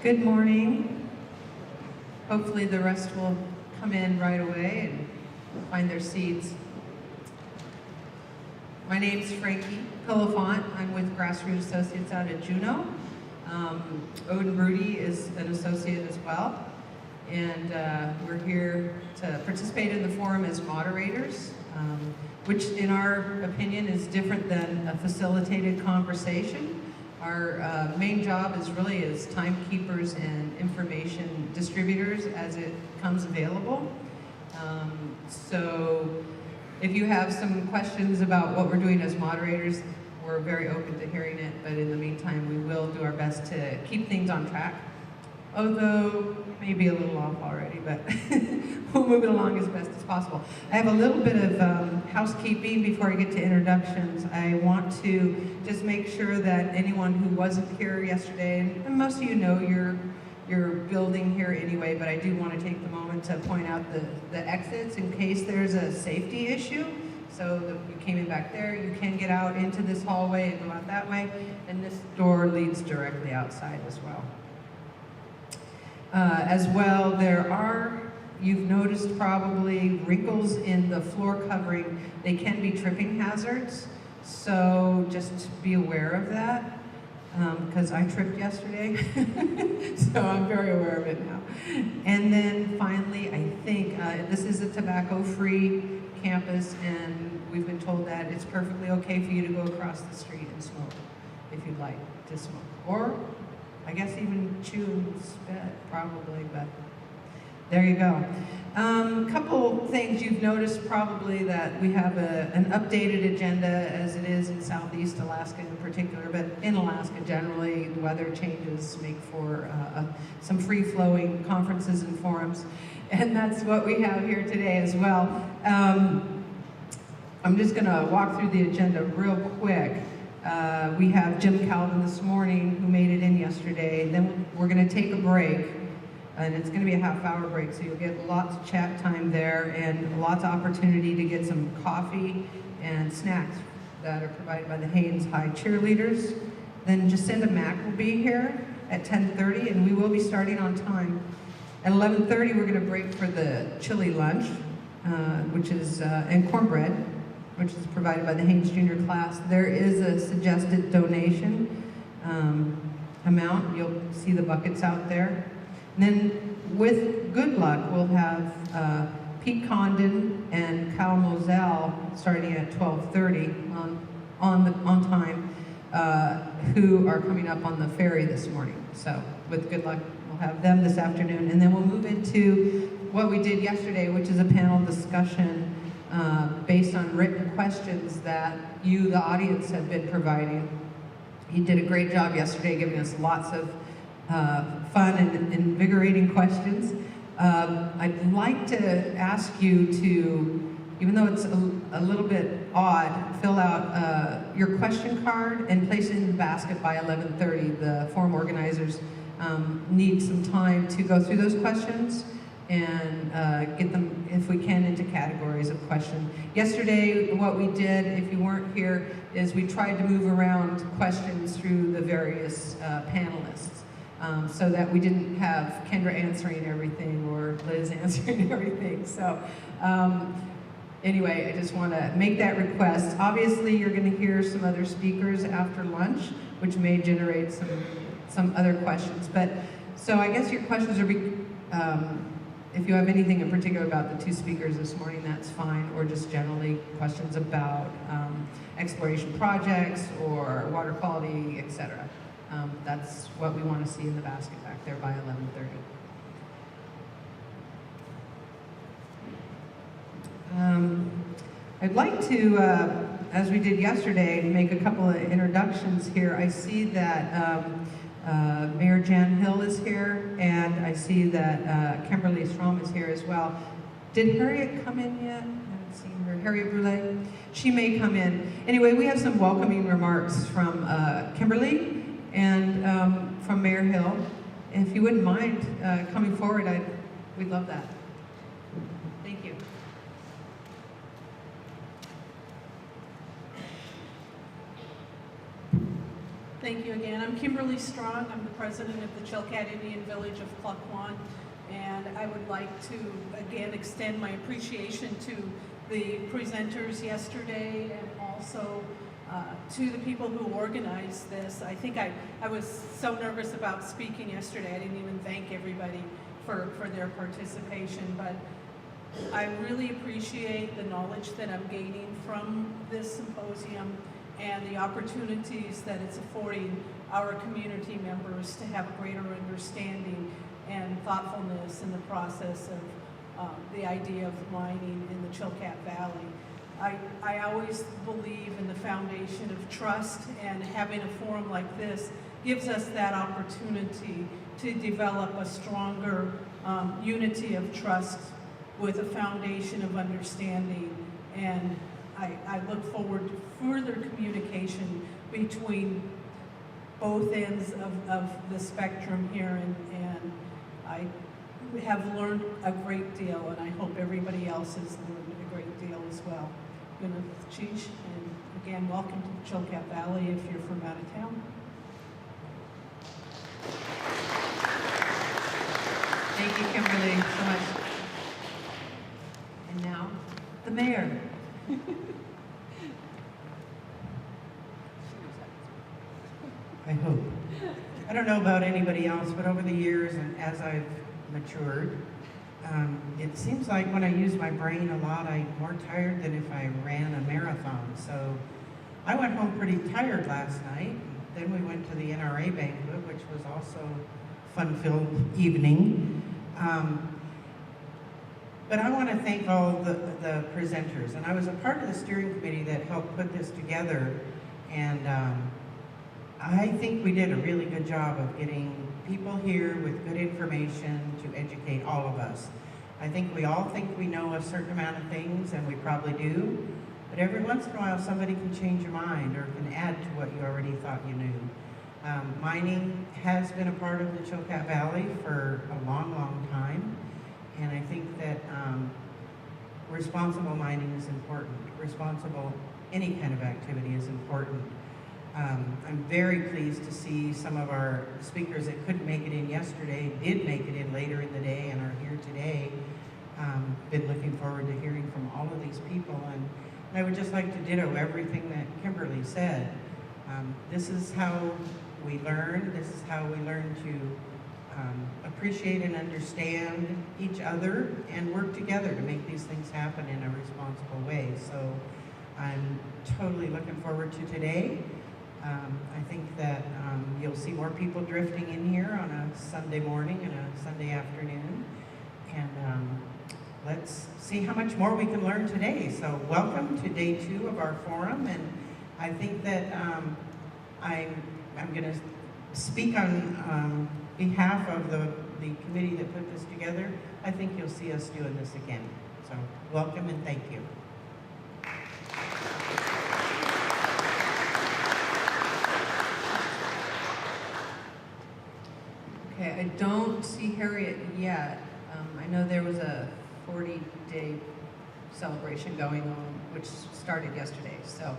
Good morning. Hopefully the rest will come in right away and find their seats. My name's Frankie Pilifant. I'm with Grassroots Associates out of Juneau. Odin Broody is an associate as well. And we're here to participate in the forum as moderators, which in our opinion is different than a facilitated conversation. Our main job is really as timekeepers and information distributors as it comes available. So if you have some questions about what we're doing as moderators, we're very open to hearing it, but in the meantime, we will do our best to keep things on track. Although, it may be a little off already, but we'll move it along as best as possible. I have a little bit of housekeeping before I get to introductions. I want to just make sure that anyone who wasn't here yesterday, and most of you know your building here anyway, but I do want to take the moment to point out the exits in case there's a safety issue. So that you came in back there, you can get out into this hallway and go out that way, and this door leads directly outside as well. As well, there are, you've noticed probably, wrinkles in the floor covering. They can be tripping hazards, so just be aware of that, because I tripped yesterday, so I'm very aware of it now. And then finally, I think this is a tobacco-free campus, and we've been told that it's perfectly okay for you to go across the street and smoke, if you'd like to smoke. Or I guess even chew and spit, probably, but there you go. Couple things you've noticed probably that we have an updated agenda as it is in Southeast Alaska in particular, but in Alaska generally, the weather changes make for some free-flowing conferences and forums, and that's what we have here today as well. I'm just gonna walk through the agenda real quick. We have Jim Calvin this morning, who made it in yesterday. Then we're going to take a break, and it's going to be a half-hour break, so you'll get lots of chat time there and lots of opportunity to get some coffee and snacks that are provided by the Haynes High cheerleaders. Then Jacinda Mack will be here at 10:30, and we will be starting on time. At 11:30, we're going to break for the chili lunch, which is and cornbread, which is provided by the Haynes Junior class. There is a suggested donation amount. You'll see the buckets out there. And then with good luck, we'll have Pete Condon and Kyle Moselle starting at 12:30 on time, who are coming up on the ferry this morning. So with good luck, we'll have them this afternoon. And then we'll move into what we did yesterday, which is a panel discussion based on written questions that you, the audience, have been providing. He did a great job yesterday giving us lots of fun and invigorating questions. I'd like to ask you to, even though it's a little bit odd, fill out your question card and place it in the basket by 11:30. The forum organizers need some time to go through those questions and get them, if we can, into categories of question. Yesterday, what we did, if you weren't here, is we tried to move around questions through the various panelists so that we didn't have Kendra answering everything or Liz answering everything. So anyway, I just want to make that request. Obviously, you're going to hear some other speakers after lunch, which may generate some other questions. But so I guess your questions are if you have anything in particular about the two speakers this morning, that's fine, or just generally questions about exploration projects or water quality, etc. That's what we want to see in the basket back there by 11:30. I'd like to, as we did yesterday, make a couple of introductions here. I see that Mayor Jan Hill is here, and I see that Kimberly Strom is here as well. Did Harriet come in yet? I haven't seen her. Harriet Brule? She may come in. Anyway, we have some welcoming remarks from Kimberly and from Mayor Hill. If you wouldn't mind coming forward, we'd love that. Thank you. Thank you again. I'm Kimberly Strong. I'm the president of the Chilkat Indian Village of Klukwan, and I would like to again extend my appreciation to the presenters yesterday and also to the people who organized this. I think I was so nervous about speaking yesterday, I didn't even thank everybody for their participation, but I really appreciate the knowledge that I'm gaining from this symposium and the opportunities that it's affording our community members to have a greater understanding and thoughtfulness in the process of the idea of mining in the Chilkat Valley. I always believe in the foundation of trust, and having a forum like this gives us that opportunity to develop a stronger unity of trust with a foundation of understanding. And I look forward to further communication between both ends of the spectrum here, and I have learned a great deal, and I hope everybody else has learned a great deal as well. Chish, and again, welcome to the Chilkat Valley if you're from out of town. Thank you, Kimberly, so much. And now, the mayor. I hope. I don't know about anybody else, but over the years and as I've matured, it seems like when I use my brain a lot, I'm more tired than if I ran a marathon. So I went home pretty tired last night. Then we went to the NRA banquet, which was also a fun-filled evening. But I want to thank all the presenters. And I was a part of the steering committee that helped put this together. And I think we did a really good job of getting people here with good information to educate all of us. I think we all think we know a certain amount of things, and we probably do, but every once in a while somebody can change your mind or can add to what you already thought you knew. Mining has been a part of the Chilkat Valley for a long, long time, and I think that responsible mining is important. Responsible, any kind of activity is important. I'm very pleased to see some of our speakers that couldn't make it in yesterday did make it in later in the day and are here today. Been looking forward to hearing from all of these people, and I would just like to ditto everything that Kimberly said. This is how we learn. This is how we learn to appreciate and understand each other and work together to make these things happen in a responsible way. So I'm totally looking forward to today. I think that you'll see more people drifting in here on a Sunday morning and a Sunday afternoon. And let's see how much more we can learn today. So welcome to day 2 of our forum. And I think that I'm going to speak on behalf of the committee that put this together. I think you'll see us doing this again. So welcome and thank you. Okay, I don't see Harriet yet. I know there was a 40-day celebration going on, which started yesterday. So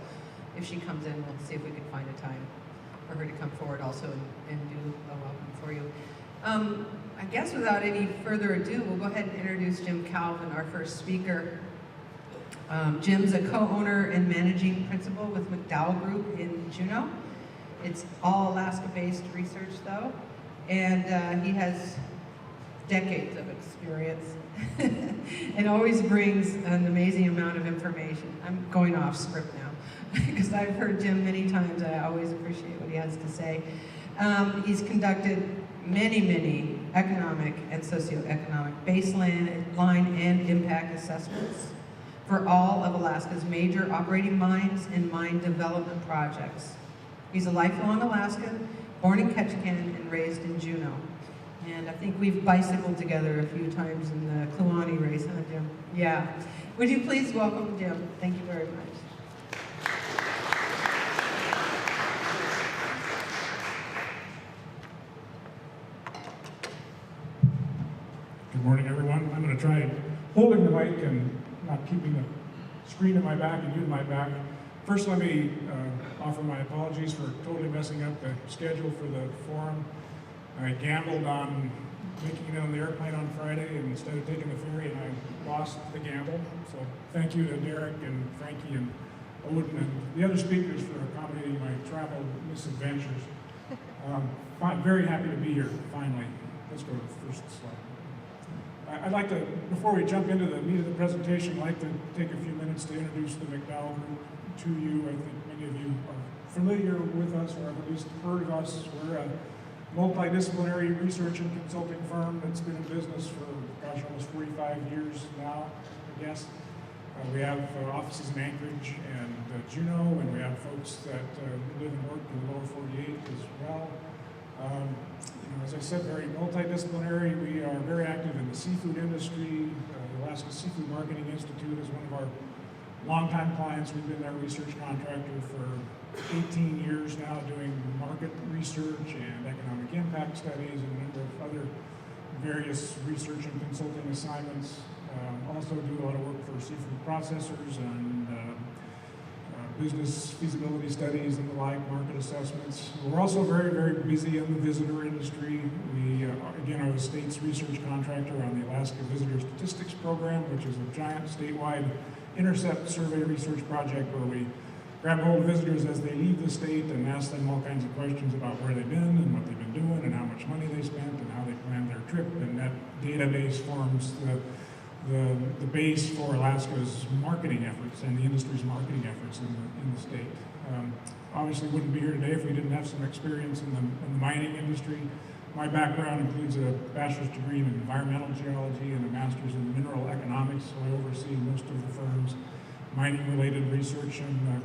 if she comes in, we'll see if we can find a time for her to come forward also and do a welcome for you. I guess without any further ado, we'll go ahead and introduce Jim Calvin, our first speaker. Jim's a co-owner and managing principal with McDowell Group in Juneau. It's all Alaska-based research though, and he has decades of experience and always brings an amazing amount of information. I'm going off script now because I've heard Jim many times. I always appreciate what he has to say. He's conducted many economic and socioeconomic baseline and impact assessments for all of Alaska's major operating mines and mine development projects. He's a lifelong Alaskan, born in Ketchikan and raised in Juneau. And I think we've bicycled together a few times in the Kluane race, huh, Jim? Yeah. Would you please welcome Jim? Thank you very much. Good morning, everyone. I'm going to try holding the mic and not keeping the screen in my back and you in my back First, let me offer my apologies for totally messing up the schedule for the forum. I gambled on making it on the airplane on Friday instead of taking the ferry, and I lost the gamble. So thank you to Derek and Frankie and Odin and the other speakers for accommodating my travel misadventures. I'm very happy to be here, finally. Let's go to the first slide. I'd like to, before we jump into the meat of the presentation, I'd like to take a few minutes to introduce the McDowell Group to you. I think many of you are familiar with us, or have at least heard of us. We're a multidisciplinary research and consulting firm that's been in business for, gosh, almost 45 years now, I guess. We have offices in Anchorage and Juneau, and we have folks that live and work in the lower 48 as well. As I said, very multidisciplinary. We are very active in the seafood industry. The Alaska Seafood Marketing Institute is one of our longtime clients. We've been their research contractor for 18 years now, doing market research and economic impact studies and a number of other various research and consulting assignments. Also do a lot of work for seafood processors and business feasibility studies and the like, market assessments. We're also very, very busy in the visitor industry. We, again, are the state's research contractor on the Alaska Visitor Statistics Program, which is a giant statewide intercept survey research project where we grab hold of visitors as they leave the state and ask them all kinds of questions about where they've been and what they've been doing and how much money they spent and how they planned their trip. And that database forms the base for Alaska's marketing efforts and the industry's marketing efforts in the state. Obviously wouldn't be here today if we didn't have some experience in the mining industry. My background includes a bachelor's degree in environmental geology and a master's in mineral economics, so I oversee most of the firm's mining-related research and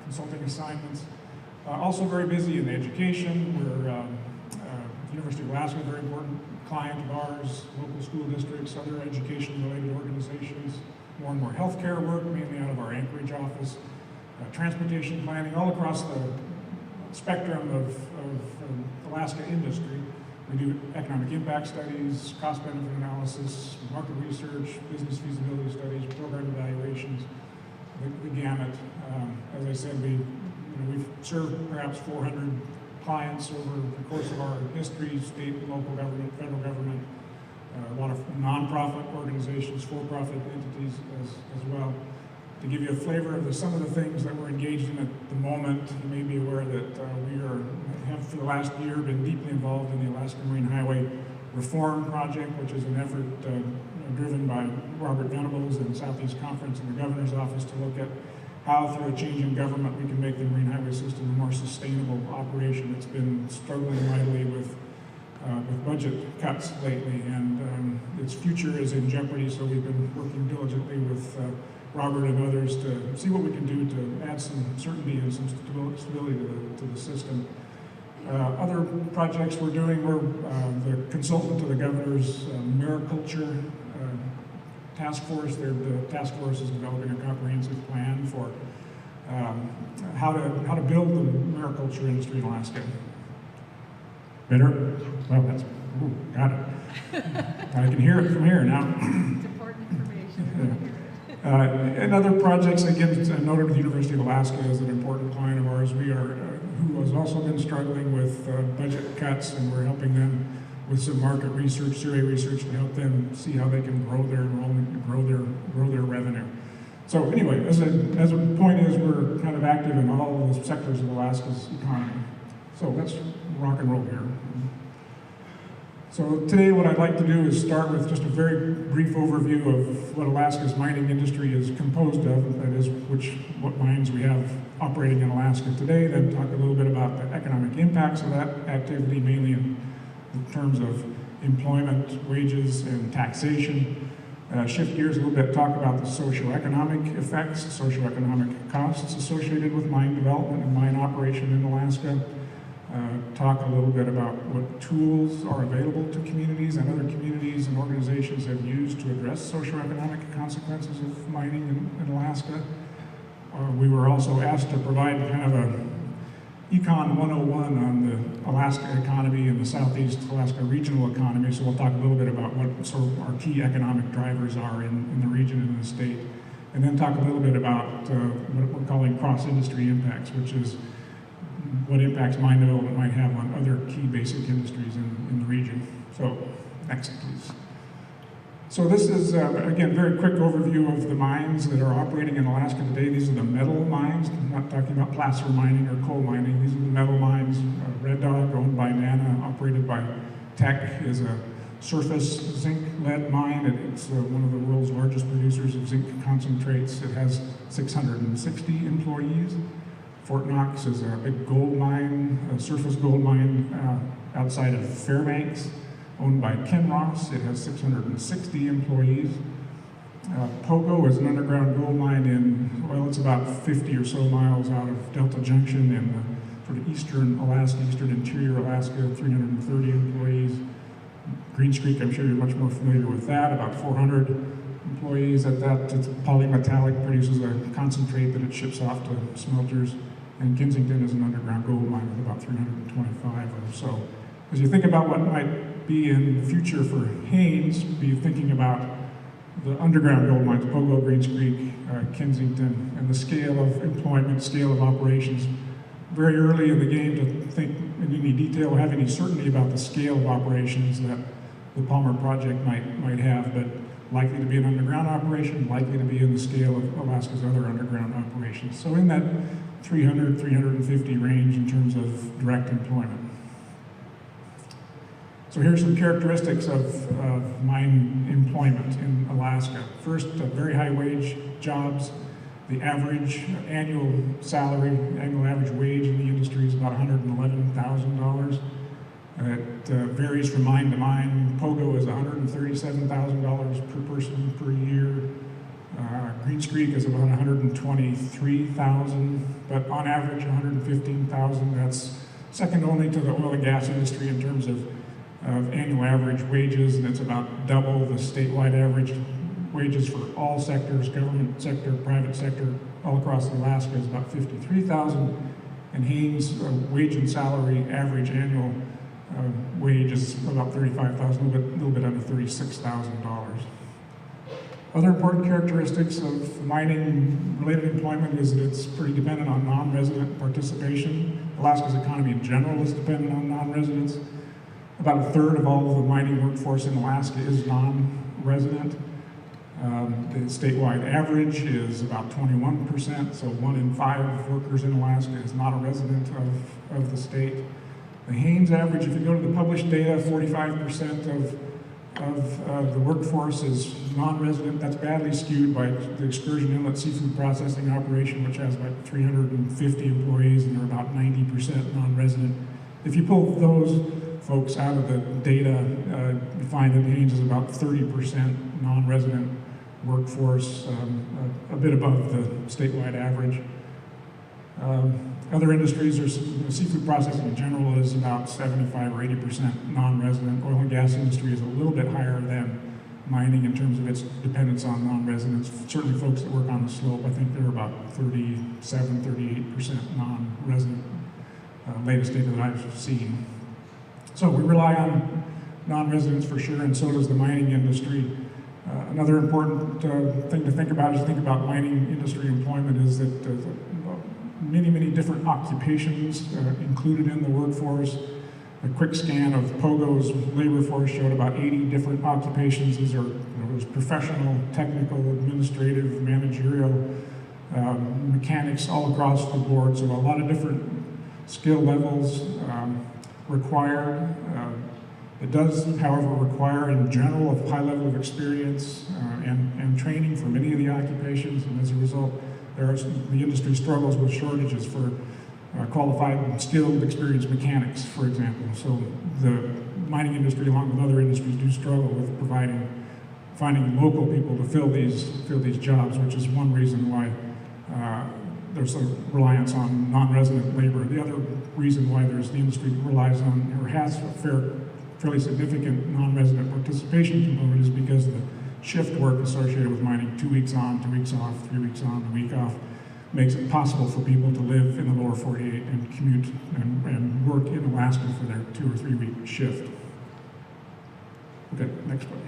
consulting assignments. Also very busy in education. We're University of Alaska, a very important client of ours, local school districts, other education-related organizations, more and more healthcare work, mainly out of our Anchorage office, transportation planning, all across the spectrum of Alaska industry. We do economic impact studies, cost-benefit analysis, market research, business feasibility studies, program evaluations, the gamut. As I said, we've served perhaps 400 clients over the course of our history, state and local government, federal government, a lot of nonprofit organizations, for-profit entities as well. To give you a flavor of some of the things that we're engaged in at the moment, you may be aware that we have for the last year been deeply involved in the Alaska Marine Highway Reform Project, which is an effort driven by Robert Venables and the Southeast Conference and the Governor's Office to look at how, through a change in government, we can make the marine highway system a more sustainable operation. It's been struggling mightily with budget cuts lately, and its future is in jeopardy, so we've been working diligently with Robert and others to see what we can do to add some certainty and some stability to the system. Other projects we're doing, we're the consultant to the Governor's mariculture task force. The task force is developing a comprehensive plan for how to build the mariculture industry in Alaska. Better? Well, got it. I can hear it from here now. It's important information. And other projects, again, noted with the University of Alaska as an important client of ours. We are, who has also been struggling with budget cuts, and we're helping them with some market research, survey research, to help them see how they can grow their enrollment and grow their revenue. So anyway, as a point is, we're kind of active in all of the sectors of Alaska's economy. So let's rock and roll here. So today what I'd like to do is start with just a very brief overview of what Alaska's mining industry is composed of, that is, what mines we have operating in Alaska today, then talk a little bit about the economic impacts of that activity, mainly in terms of employment, wages, and taxation. Shift gears a little bit, talk about the socioeconomic effects, socioeconomic costs associated with mine development and mine operation in Alaska. Talk a little bit about what tools are available to communities and other communities and organizations have used to address socioeconomic consequences of mining in Alaska. We were also asked to provide kind of a Econ 101 on the Alaska economy and the Southeast Alaska regional economy, so we'll talk a little bit about what sort of our key economic drivers are in the region and in the state. And then talk a little bit about what we're calling cross-industry impacts, which is what impacts mine development might have on other key basic industries in the region. So, next, please. So this is, again, very quick overview of the mines that are operating in Alaska today. These are the metal mines. I'm not talking about placer mining or coal mining. These are the metal mines. Red Dog, owned by NANA, operated by Teck, is a surface zinc lead mine, and it's one of the world's largest producers of zinc concentrates. It has 660 employees. Fort Knox is a big gold mine, a surface gold mine outside of Fairbanks, owned by Kinross. It has 660 employees. Pogo is an underground gold mine in, well, it's about 50 or so miles out of Delta Junction in the sort of eastern Alaska, eastern interior Alaska, 330 employees. Greens Creek, I'm sure you're much more familiar with that, about 400 employees at that. It's polymetallic, produces a concentrate that it ships off to smelters. And Kensington is an underground gold mine with about 325 or so. As you think about what might be in the future for Haynes, be thinking about the underground gold mines, Pogo, Greens Creek, Kensington, and the scale of employment, scale of operations. Very early in the game to think in any detail or have any certainty about the scale of operations that the Palmer project might have, but likely to be an underground operation, likely to be in the scale of Alaska's other underground operations. So in that 300, 350 range in terms of direct employment. So here's some characteristics of mine employment in Alaska. First, very high wage jobs. The average annual salary, annual average wage in the industry is about $111,000. It varies from mine to mine. Pogo is $137,000 per person per year. Greens Creek is about $123,000, but on average $115,000. That's second only to the oil and gas industry in terms of annual average wages, and it's about double the statewide average wages for all sectors, government sector, private sector, all across Alaska is about $53,000, and Haynes' wage and salary average annual wage is about $35,000, a little bit under $36,000. Other important characteristics of mining-related employment is that it's pretty dependent on non-resident participation. Alaska's economy in general is dependent on non-residents. About a third of all of the mining workforce in Alaska is non-resident. The statewide average is about 21%, so 1 in 5 workers in Alaska is not a resident of the state. The Haynes average, if you go to the published data, 45% of the workforce is non-resident. That's badly skewed by the Excursion Inlet Seafood Processing Operation, which has about 350 employees, and they're about 90% non-resident. If you pull those folks out of the data, you find that Haynes is about 30% non-resident workforce, a bit above the statewide average. Other industries, or seafood processing in general, is about 75 or 80% non-resident. Oil and gas industry is a little bit higher than mining in terms of its dependence on non-residents. Certainly folks that work on the slope, I think they're about 37, 38% non-resident, latest data that I've seen. So we rely on non-residents for sure, and so does the mining industry. Another important thing to think about as you think about mining industry employment is that many different occupations included in the workforce. A quick scan of Pogo's labor force showed about 80 different occupations. These are those professional, technical, administrative, managerial, mechanics all across the board. So a lot of different skill levels required. It does, however, require in general a high level of experience and training for many of the occupations, and as a result, the industry struggles with shortages for qualified, skilled, experienced mechanics, for example. So the mining industry, along with other industries, do struggle with finding local people to fill these jobs, which is one reason why there's a reliance on non-resident labor. The other reason why the industry relies on, or has a fairly significant non-resident participation component, is because of the shift work associated with mining, 2 weeks on, 2 weeks off, 3 weeks on, a week off, makes it possible for people to live in the lower 48 and commute and work in Alaska for their 2 or 3 week shift. Okay, next one.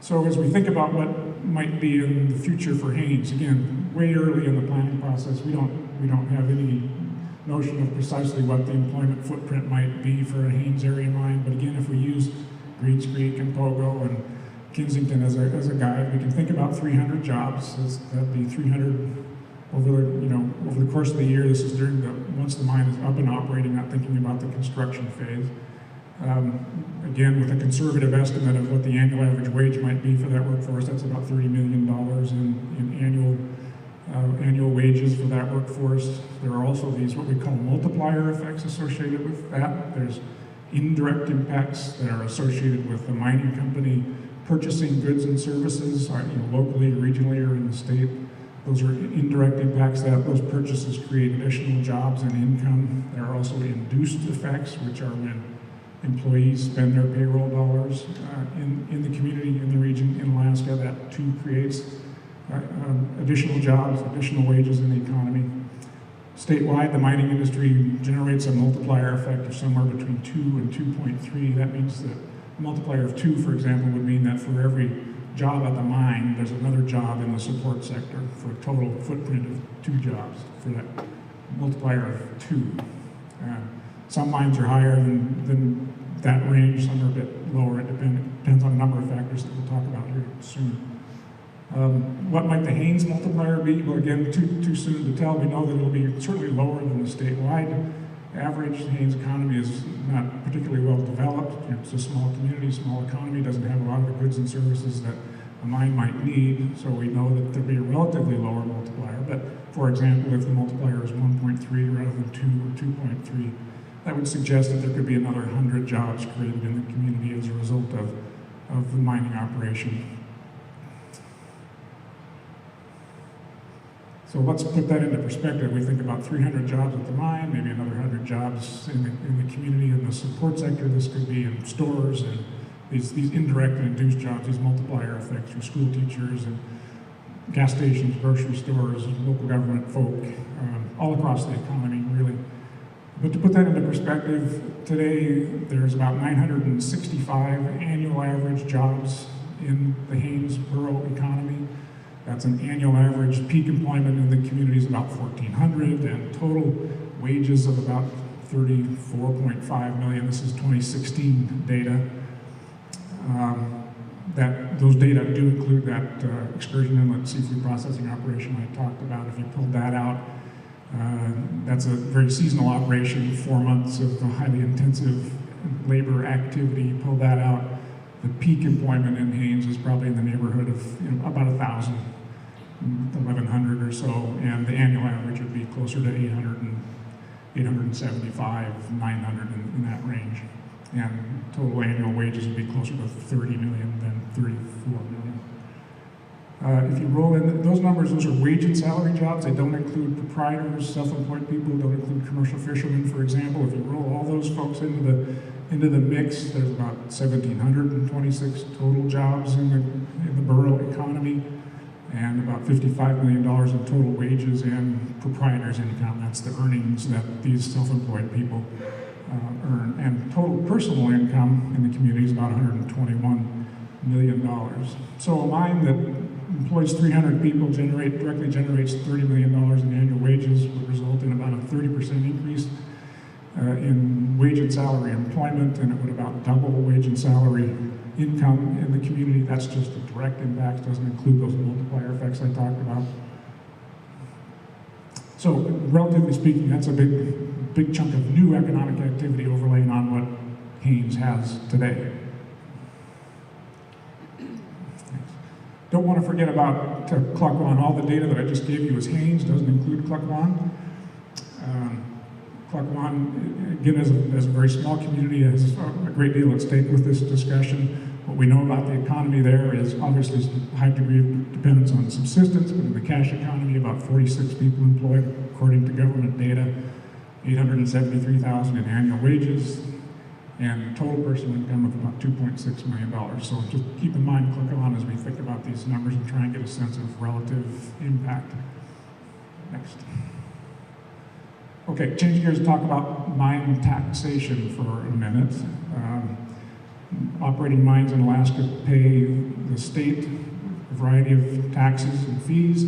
So as we think about what might be in the future for Haynes. Again, way early in the planning process, we don't have any notion of precisely what the employment footprint might be for a Haynes area mine. But again, if we use Greens Creek and Pogo and Kensington as a guide, we can think about 300 jobs. That'd be 300 over the course of the year. This is once the mine is up and operating, not thinking about the construction phase. Again, with a conservative estimate of what the annual average wage might be for that workforce, that's about $30 million in annual wages for that workforce. There are also these what we call multiplier effects associated with that. There's indirect impacts that are associated with the mining company purchasing goods and services, locally, regionally, or in the state. Those are indirect impacts that those purchases create additional jobs and income. There are also induced effects, which are when employees spend their payroll dollars in the community, in the region, in Alaska. That too creates additional jobs, additional wages in the economy. Statewide, the mining industry generates a multiplier effect of somewhere between 2 and 2.3. That means that a multiplier of 2, for example, would mean that for every job at the mine, there's another job in the support sector for a total footprint of 2 jobs for that multiplier of 2. Some mines are higher than that range, some are a bit lower. It depends on a number of factors that we'll talk about here soon. What might the Haynes multiplier be? Well, again, too soon to tell. We know that it'll be certainly lower than the statewide average. The Haynes economy is not particularly well developed. It's a small community, small economy, doesn't have a lot of the goods and services that a mine might need, so we know that there'll be a relatively lower multiplier. But for example, if the multiplier is 1.3 rather than 2 or 2.3, that would suggest that there could be another 100 jobs created in the community as a result of the mining operation. So let's put that into perspective. We think about 300 jobs at the mine, maybe another 100 jobs in the community, in the support sector. This could be in stores and these indirect and induced jobs, these multiplier effects for school teachers and gas stations, grocery stores, local government folk, all across the economy, really. But to put that into perspective, today there's about 965 annual average jobs in the Haynes borough economy. That's an annual average. Peak employment in the community is about 1,400, and total wages of about 34.5 million. This is 2016 data. Those data do include that excursion inlet seafood processing operation I talked about. If you pulled that out, that's a very seasonal operation, 4 months of highly intensive labor activity. Pull that out, the peak employment in Haynes is probably in the neighborhood of about 1,000, 1,100 or so, and the annual average would be closer to 875, 900 in that range. And total annual wages would be closer to 30 million than 34 million. If you roll in those numbers, those are wage and salary jobs. They don't include proprietors, self-employed people, don't include commercial fishermen, for example. If you roll all those folks into the mix, there's about 1,726 total jobs in the borough economy, and about $55 million in total wages and proprietors' income. That's the earnings that these self-employed people earn. And total personal income in the community is about $121 million. So a mine that employs 300 people, directly generates $30 million in annual wages, would result in about a 30% increase in wage and salary employment, and it would about double wage and salary income in the community. That's just the direct impacts, doesn't include those multiplier effects I talked about. So relatively speaking, that's a big chunk of new economic activity overlaying on what Haynes has today. Don't want to forget about Klukwan. All the data that I just gave you is Haynes, doesn't include Klukwan. Klukwan, again, as a very small community, has a great deal at stake with this discussion. What we know about the economy there is obviously a high degree of dependence on subsistence, but in the cash economy, about 46 people employed, according to government data, 873,000 in annual wages, and total personal income of about $2.6 million. So just keep in mind Klukwan as we think about these numbers and try and get a sense of relative impact. Next. Okay, changing gears to talk about mine taxation for a minute. Operating mines in Alaska pay the state a variety of taxes and fees.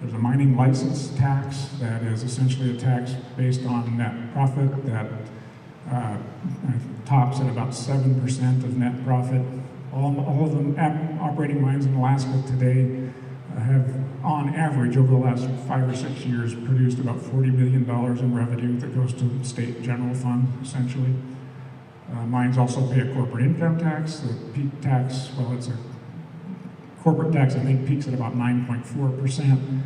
There's a mining license tax that is essentially a tax based on net profit that tops at about 7% of net profit. All of them operating mines in Alaska today have, on average, over the last 5 or 6 years, produced about $40 million in revenue that goes to the state general fund, essentially. Mines also pay a corporate income tax. The peak tax, well, it's a corporate tax, I think, peaks at about 9.4%.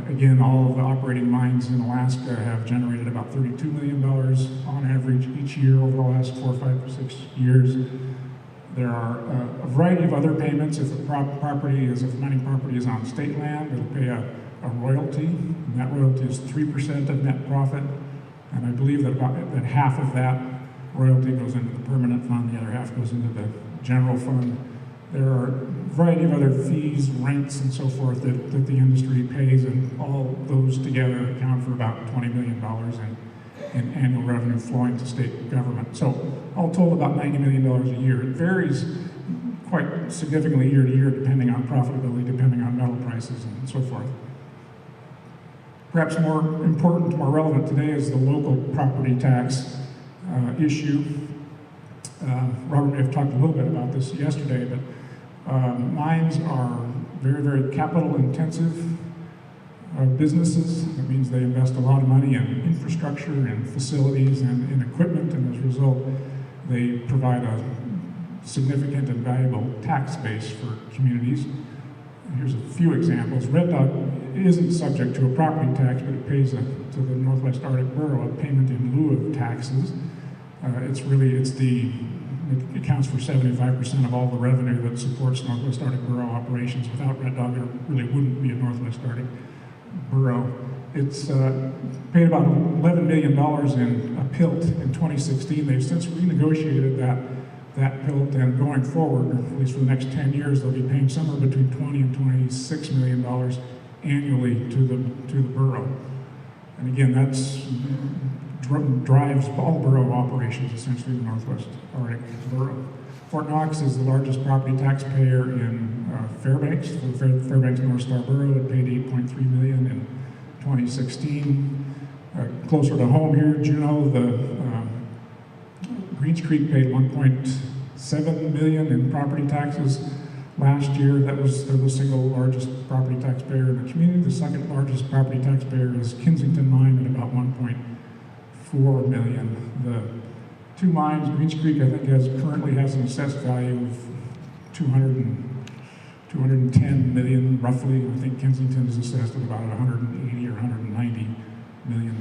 Again, all of the operating mines in Alaska have generated about $32 million on average each year over the last 4, 5, or 6 years. There are a variety of other payments. If a mining property is on state land, it'll pay a royalty, and that royalty is 3% of net profit. And I believe that that half of that royalty goes into the permanent fund, the other half goes into the general fund. There are a variety of other fees, rents, and so forth that the industry pays, and all those together account for about $20 million in annual revenue flowing to state government. So all told, about $90 million a year. It varies quite significantly year to year, depending on profitability, depending on metal prices, and so forth. Perhaps more important, more relevant today is the local property tax issue. Robert may have talked a little bit about this yesterday, but mines are very, very capital intensive businesses. That means they invest a lot of money in infrastructure and facilities and in equipment, and as a result, they provide a significant and valuable tax base for communities. Here's a few examples. Red Dog isn't subject to a property tax, but it pays to the Northwest Arctic Borough a payment in lieu of taxes. It accounts for 75% of all the revenue that supports Northwest Arctic Borough operations. Without Red Dog, there really wouldn't be a Northwest Arctic Borough. It's paid about $11 million in a PILT in 2016. They've since renegotiated that PILT, and going forward, at least for the next 10 years, they'll be paying somewhere between $20 and $26 million annually to the borough. And again, that's drives all borough operations, essentially the Northwest Arctic Borough. Fort Knox is the largest property taxpayer in Fairbanks. For the Fairbanks North Star Borough, it paid $8.3 million in 2016. Closer to home here, Juneau, the Greens Creek paid $1.7 million in property taxes last year. They're the single largest property taxpayer in the community. The second largest property taxpayer is Kensington Mine at about $1.4 million. The two mines, Greens Creek, I think currently has an assessed value of $210 million, roughly. I think Kensington is assessed at about $180 or $190 million.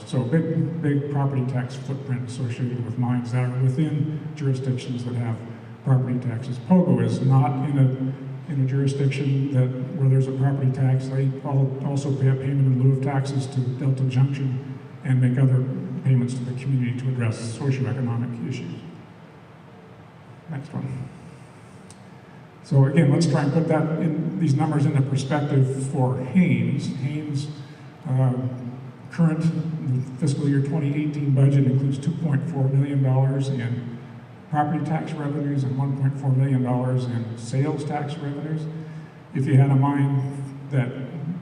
So big property tax footprint associated with mines that are within jurisdictions that have property taxes. Pogo is not in a jurisdiction where there's a property tax. They also pay a payment in lieu of taxes to Delta Junction and make other payments to the community to address socioeconomic issues. Next one. So again, let's try and put these numbers into perspective for Haines. Haines' current fiscal year 2018 budget includes $2.4 million in property tax revenues and $1.4 million in sales tax revenues. If you had a mine that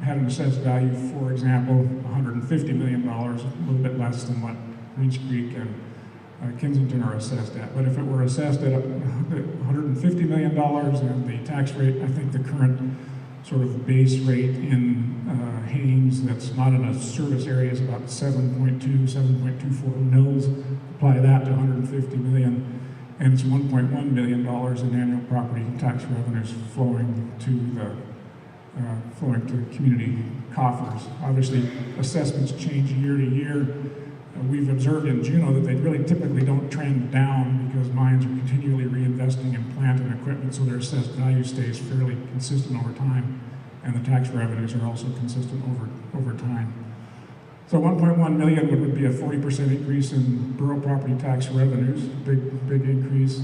had an assessed value, for example, $150 million, a little bit less than what Greens Creek and Kensington are assessed at. But if it were assessed at $150 million and the tax rate, I think the current sort of base rate in Haines that's not in a service area is about 7.24 mils. Apply that to $150 million, and it's $1.1 million in annual property tax revenues flowing to community coffers. Obviously, assessments change year to year. We've observed in Juneau that they really typically don't trend down because mines are continually reinvesting in plant and equipment, so their assessed value stays fairly consistent over time, and the tax revenues are also consistent over time. So 1.1 million would be a 40% increase in borough property tax revenues, big increase.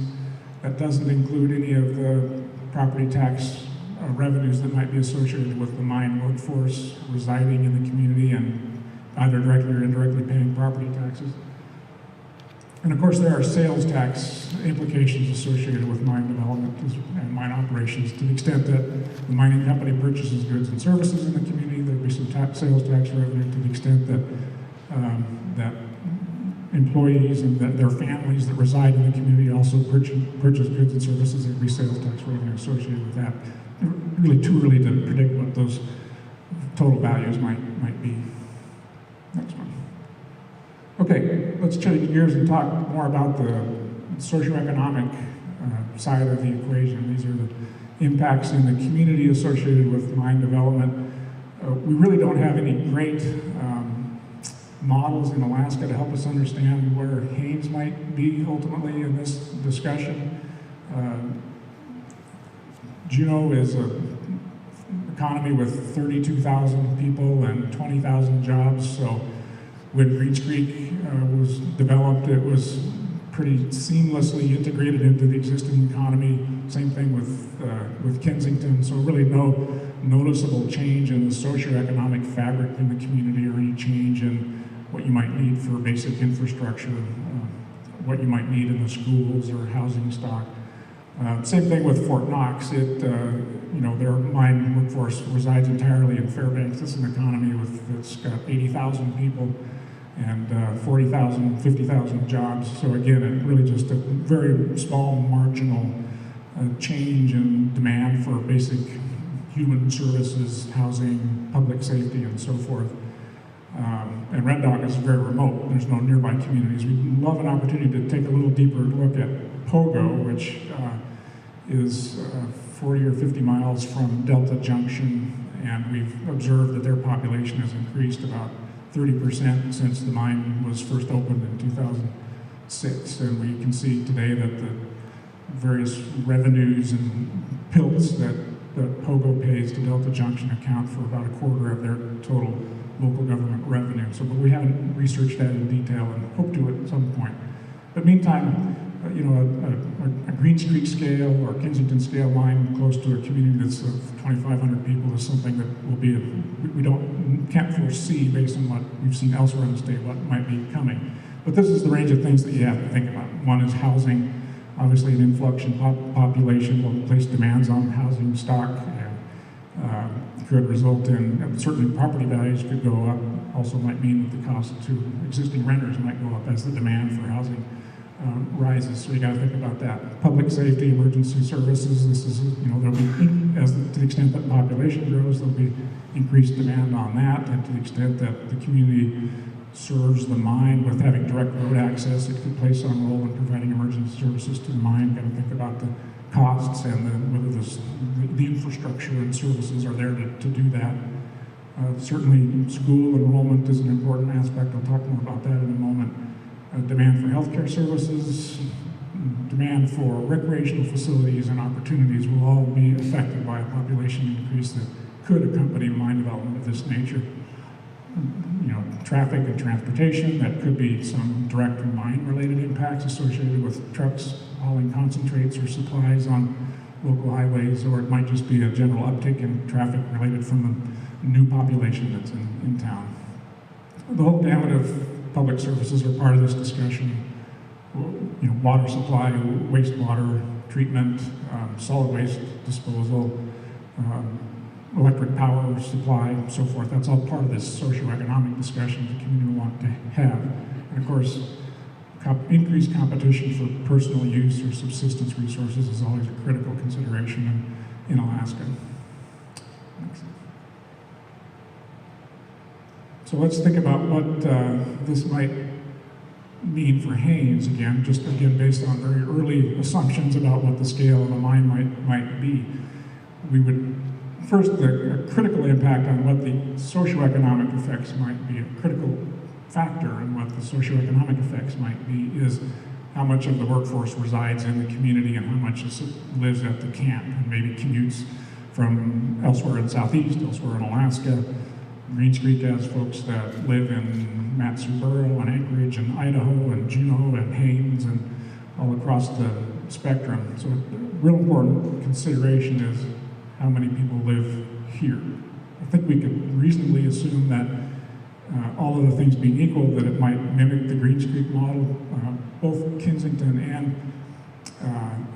That doesn't include any of the property tax revenues that might be associated with the mine workforce residing in the community and either directly or indirectly paying property taxes. And of course, there are sales tax implications associated with mine development and mine operations. To the extent that the mining company purchases goods and services in the community, there'll be some sales tax revenue. To the extent that that employees and that their families that reside in the community also purchase goods and services, there'll be sales tax revenue associated with that. Really too early to predict what those total values might be. Next one. Okay, let's change gears and talk more about the socioeconomic side of the equation. These are the impacts in the community associated with mine development. We really don't have any great models in Alaska to help us understand where Haines might be ultimately in this discussion. Juneau is an economy with 32,000 people and 20,000 jobs, so when Greens Creek was developed, it was pretty seamlessly integrated into the existing economy. Same thing with Kensington, so really no noticeable change in the socioeconomic fabric in the community or any change in what you might need for basic infrastructure, what you might need in the schools or housing stock. Same thing with Fort Knox. Their mine workforce resides entirely in Fairbanks. This is an economy that's got 80,000 people and 40,000, 50,000 jobs. So again, it really just a very small marginal change in demand for basic human services, housing, public safety, and so forth. And Red Dog is very remote. There's no nearby communities. We'd love an opportunity to take a little deeper look at Pogo, which is 40 or 50 miles from Delta Junction, and we've observed that their population has increased about 30% since the mine was first opened in 2006. And we can see today that the various revenues and pilts that Pogo pays to Delta Junction account for about a quarter of their total local government revenue. So, but we haven't researched that in detail and hope to at some point. But meantime, a Greens Creek scale or Kensington scale mine close to a community that's of 2,500 people is something that will be, can't foresee based on what we've seen elsewhere in the state, what might be coming. But this is the range of things that you have to think about. One is housing. Obviously, an influx in population will place demands on housing stock and could result in, certainly property values could go up. Also might mean that the cost to existing renters might go up as the demand for housing rises. So you got to think about that. Public safety, emergency services. This is, there'll be, to the extent that population grows, there'll be increased demand on that, and to the extent that the community serves the mine with having direct road access, it could play some role in providing emergency services to the mine. Got to think about the costs and whether the infrastructure and services are there to do that. Certainly, school enrollment is an important aspect. I'll talk more about that in a moment. Demand for healthcare services, demand for recreational facilities and opportunities will all be affected by a population increase that could accompany mine development of this nature. Traffic and transportation, that could be some direct mine-related impacts associated with trucks hauling concentrates or supplies on local highways, or it might just be a general uptick in traffic related from the new population that's in town. The whole gamut of public services are part of this discussion. Water supply, wastewater treatment, solid waste disposal, electric power supply, so forth. That's all part of this socioeconomic discussion the community will want to have. And of course, increased competition for personal use or subsistence resources is always a critical consideration in Alaska. Next. So let's think about what this might mean for Haines again, based on very early assumptions about what the scale of a mine might be. We would first, a critical impact on what the socioeconomic effects might be. A critical factor in what the socioeconomic effects might be is how much of the workforce resides in the community and how much lives at the camp and maybe commutes from elsewhere in Southeast, elsewhere in Alaska. Greens Creek has folks that live in Mat-Su-Buro and Anchorage and Idaho and Juneau and Haines and all across the spectrum. So a real important consideration is how many people live here. I think we could reasonably assume that all of the things being equal, that it might mimic the Greens Creek model. Both Kensington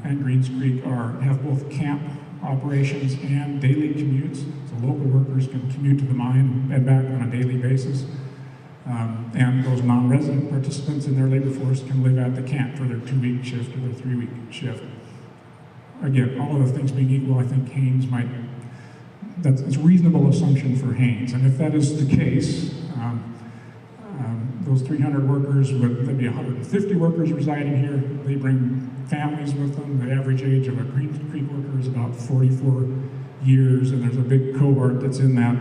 and Greens Creek have both camp operations and daily commutes, so local workers can commute to the mine and back on a daily basis. And those non-resident participants in their labor force can live at the camp for their 2-week shift or their 3-week shift. Again, all of the things being equal, I think Haynes it's a reasonable assumption for Haynes. And if that is the case, those 300 workers, there'd be 150 workers residing here. They bring families with them. The average age of a Greens Creek worker is about 44 years, and there's a big cohort that's in that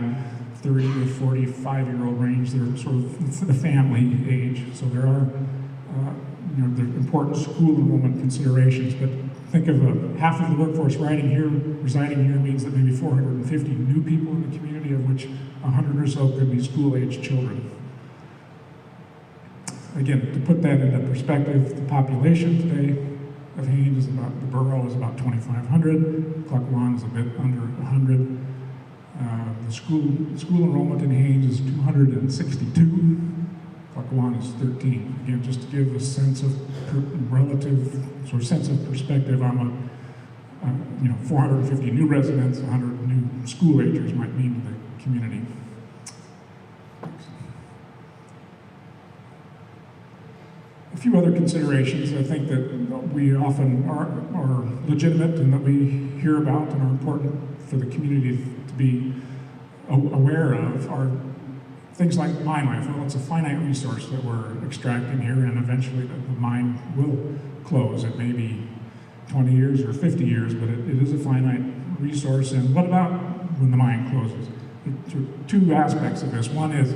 30 to 45-year-old range. They're sort of the family age. So there are the important school enrollment considerations. But think of half of the workforce residing here means that maybe 450 new people in the community, of which 100 or so could be school-age children. Again, to put that into perspective, the population today of Haynes the borough is about 2,500. Cluckwan is a bit under 100. The school enrollment in Haynes is 262. Cluckwan is 13. Again, just to give a sense of sense of perspective on what 450 new residents, 100 new school agers might mean to the community. A few other considerations I think that we often are legitimate and that we hear about and are important for the community to be aware of are things like mine life. Well, it's a finite resource that we're extracting here, and eventually the mine will close. It may be 20 years or 50 years, but it is a finite resource. And what about when the mine closes? There are two aspects of this. One is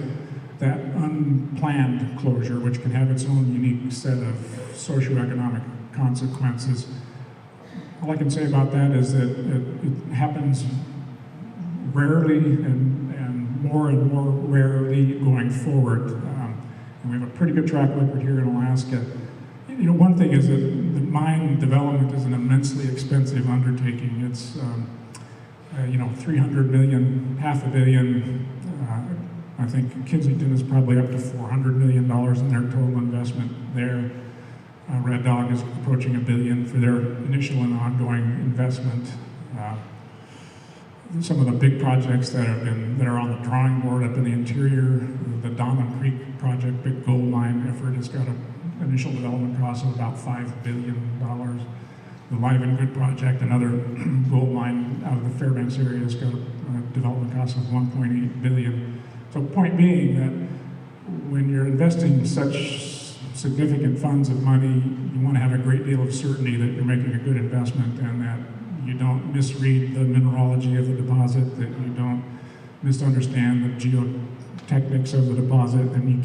that unplanned closure, which can have its own unique set of socioeconomic consequences. All I can say about that is that it happens rarely and more rarely going forward. And we have a pretty good track record here in Alaska. One thing is that the mine development is an immensely expensive undertaking. It's 300 million, $500 million. I think Kensington is probably up to $400 million in their total investment there. Red Dog is approaching $1 billion for their initial and ongoing investment. Some of the big projects that are on the drawing board up in the interior, the Diamond Creek project, big gold mine effort, has got an initial development cost of about $5 billion. The Live and Good project, another gold mine out of the Fairbanks area, has got a development cost of $1.8 billion. So point being that when you're investing such significant funds of money, you want to have a great deal of certainty that you're making a good investment and that you don't misread the mineralogy of the deposit, that you don't misunderstand the geotechnics of the deposit, and you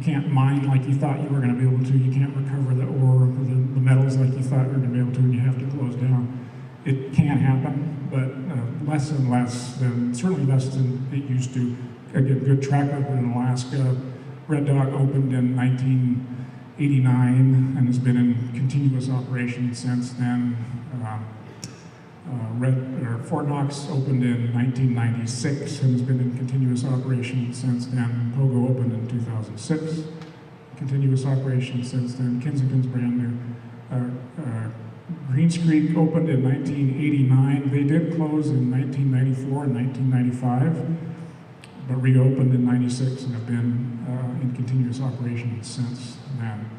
can't mine like you thought you were going to be able to. You can't recover the ore or the metals like you thought you were going to be able to, and you have to close down. It can happen, but less and less certainly less than it used to. Again, good track record in Alaska. Red Dog opened in 1989 and has been in continuous operation since then. Fort Knox opened in 1996 and has been in continuous operation since then. Pogo opened in 2006, continuous operation since then. Kensington's brand new. Greens Creek opened in 1989. They did close in 1994 and 1995, but reopened in 96 and have been in continuous operation since then.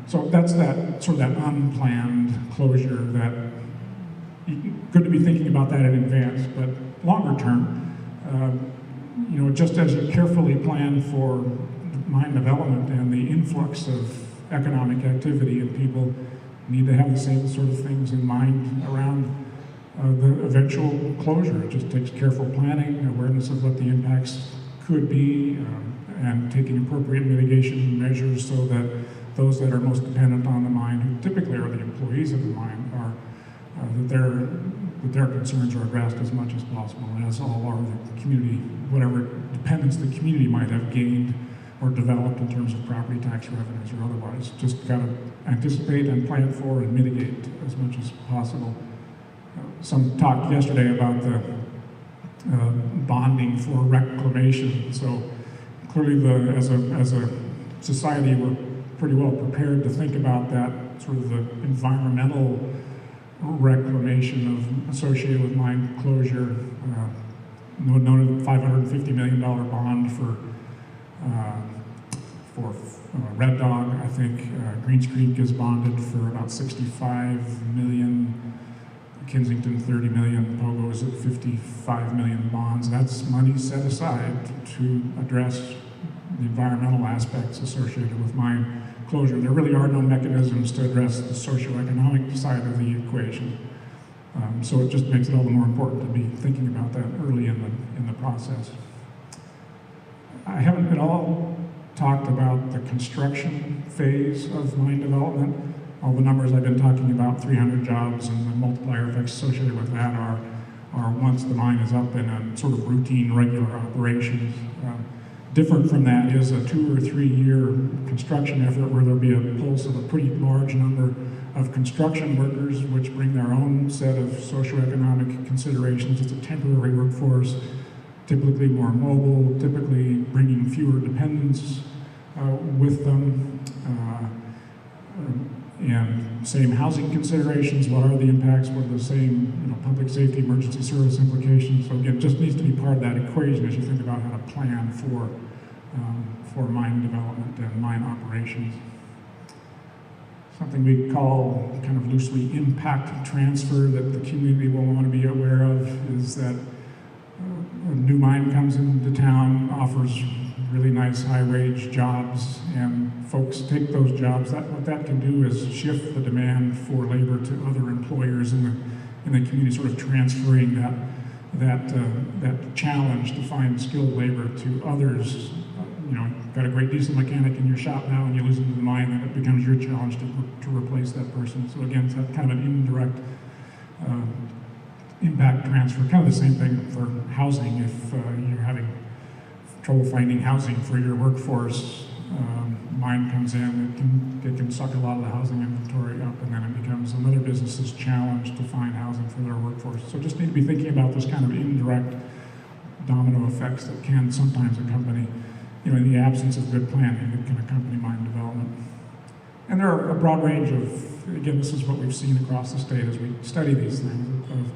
So that's that sort of that unplanned closure that good to be thinking about that in advance, but longer term, just as you carefully plan for mine development and the influx of economic activity, and people need to have the same sort of things in mind around the eventual closure. It just takes careful planning, awareness of what the impacts could be, and taking appropriate mitigation measures so that those that are most dependent on the mine, who typically are the employees of the mine, are that their concerns are addressed as much as possible, and as all are the community, whatever dependence the community might have gained or developed in terms of property tax revenues or otherwise. Just got to anticipate and plan for and mitigate as much as possible. Some talk yesterday about the bonding for reclamation. So clearly, as a society, we're pretty well prepared to think about that sort of the environmental reclamation associated with mine closure. Noted $550 million bond for Red Dog. I think Greens Creek is bonded for about 65 million. Kensington 30 million, Pogo is at 55 million bonds. That's money set aside to address the environmental aspects associated with mine closure. There really are no mechanisms to address the socioeconomic side of the equation. So it just makes it all the more important to be thinking about that early in the process. I haven't at all talked about the construction phase of mine development. All the numbers I've been talking about, 300 jobs and the multiplier effects associated with that are once the mine is up in a sort of routine, regular operations. Different from that is a 2 or 3 year construction effort where there'll be a pulse of a pretty large number of construction workers, which bring their own set of socioeconomic considerations. It's a temporary workforce, typically more mobile, typically bringing fewer dependents with them. And same housing considerations, what are the impacts, what are the same public safety, emergency service implications. So again, it just needs to be part of that equation as you think about how to plan for mine development and mine operations. Something we call kind of loosely impact transfer that the community will want to be aware of is that a new mine comes into town, offers really nice high-wage jobs, and folks take those jobs. What that can do is shift the demand for labor to other employers in the community, sort of transferring that challenge to find skilled labor to others. Got a great diesel mechanic in your shop now, and you lose him to the mine, and it becomes your challenge to replace that person. So again, it's kind of an indirect impact transfer. Kind of the same thing for housing. If you're having trouble finding housing for your workforce, mine comes in, it can suck a lot of the housing inventory up, and then it becomes another business's challenge to find housing for their workforce. So just need to be thinking about this kind of indirect domino effects that can sometimes accompany, in the absence of good planning, that can accompany mine development. And there are a broad range of, again, this is what we've seen across the state as we study these things, of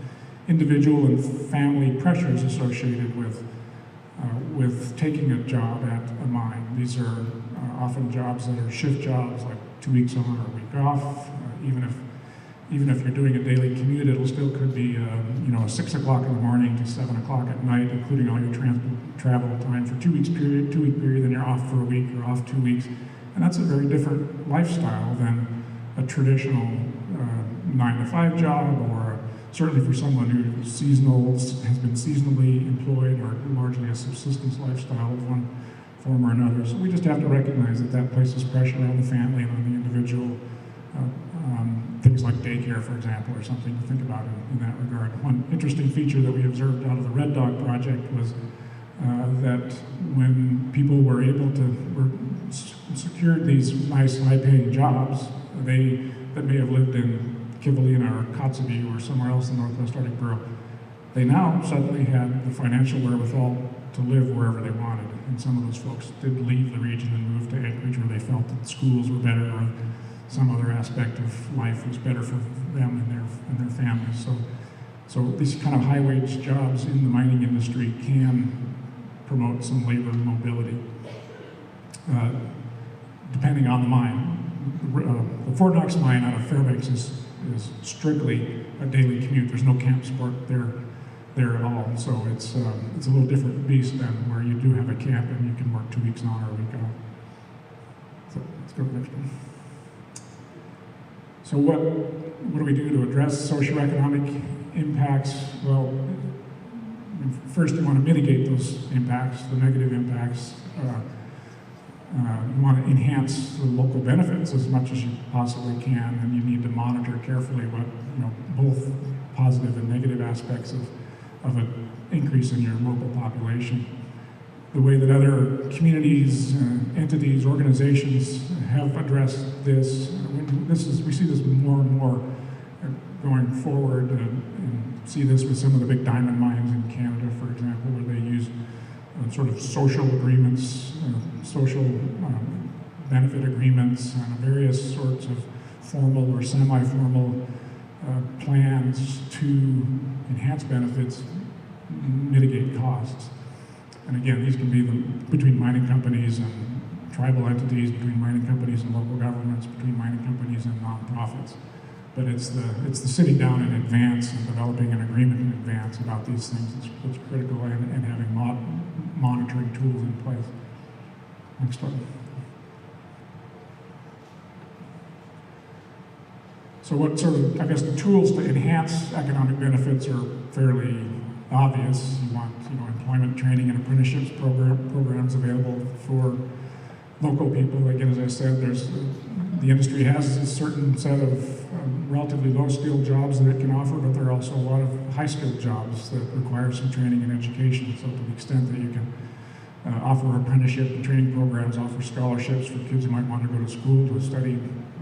individual and family pressures associated with taking a job at a mine. These are often jobs that are shift jobs, like 2 weeks on or a week off. Even if you're doing a daily commute, it'll still could be 6 o'clock in the morning to 7 o'clock at night, including all your travel time for 2 week period, then you're off for a week or off 2 weeks. And that's a very different lifestyle than a traditional 9-to-5 job, or certainly for someone who has been seasonally employed, or largely a subsistence lifestyle of one form or another. So we just have to recognize that places pressure on the family and on the individual. Things like daycare, for example, or something to think about in that regard. One interesting feature that we observed out of the Red Dog project was that when people were secured these nice, high-paying jobs, that may have lived in Kivalina or Kotzebue or somewhere else in Northwest Arctic Borough, they now suddenly had the financial wherewithal to live wherever they wanted. And some of those folks did leave the region and move to Anchorage, where they felt that schools were better, or some other aspect of life was better for them and their families. So these kind of high-wage jobs in the mining industry can promote some labor mobility, depending on the mine. The Fort Knox mine out of Fairbanks is strictly a daily commute. There's no camp support there at all. So it's a little different beast than where you do have a camp and you can work 2 weeks on or a week off. So let's go to the next one. So what do we do to address socioeconomic impacts? Well, first you want to mitigate those impacts, the negative impacts. You want to enhance the local benefits as much as you possibly can, and you need to monitor carefully what, both positive and negative aspects of an increase in your local population. The way that other communities, entities, organizations have addressed this, we see this more and more going forward, and see this with some of the big diamond mines in Canada, for example, where they use sort of social agreements, social benefit agreements, and various sorts of formal or semi-formal plans to enhance benefits, mitigate costs. And again, these can be between mining companies and tribal entities, between mining companies and local governments, between mining companies and nonprofits. But it's the sitting down in advance and developing an agreement in advance about these things that's critical, and having monitoring tools in place. Next one. So what sort of, I guess, the tools to enhance economic benefits are fairly obvious. You want, employment training and apprenticeships programs available for local people. Again, as I said, the industry has a certain set of relatively low-skilled jobs that it can offer, but there are also a lot of high-skilled jobs that require some training and education. So to the extent that you can offer apprenticeship and training programs, offer scholarships for kids who might want to go to school to study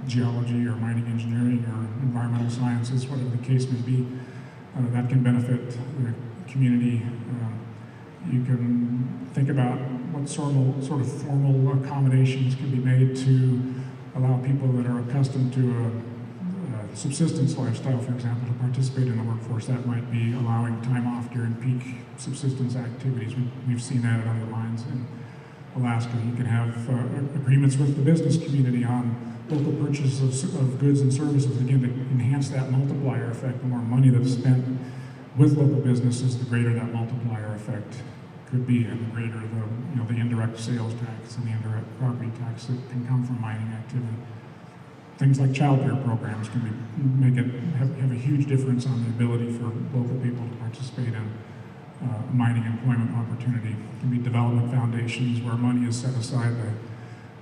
geology or mining engineering or environmental sciences, whatever the case may be, that can benefit the community. You can think about what sort of formal accommodations can be made to allow people that are accustomed to a subsistence lifestyle, for example, to participate in the workforce. That might be allowing time off during peak subsistence activities. We've seen that at other mines in Alaska. You can have agreements with the business community on local purchases of goods and services, again, to enhance that multiplier effect. The more money that's spent with local businesses, the greater that multiplier effect could be, and the greater the indirect sales tax and the indirect property tax that can come from mining activity. Things like child care programs can have a huge difference on the ability for local people to participate in mining employment opportunity. It can be development foundations where money is set aside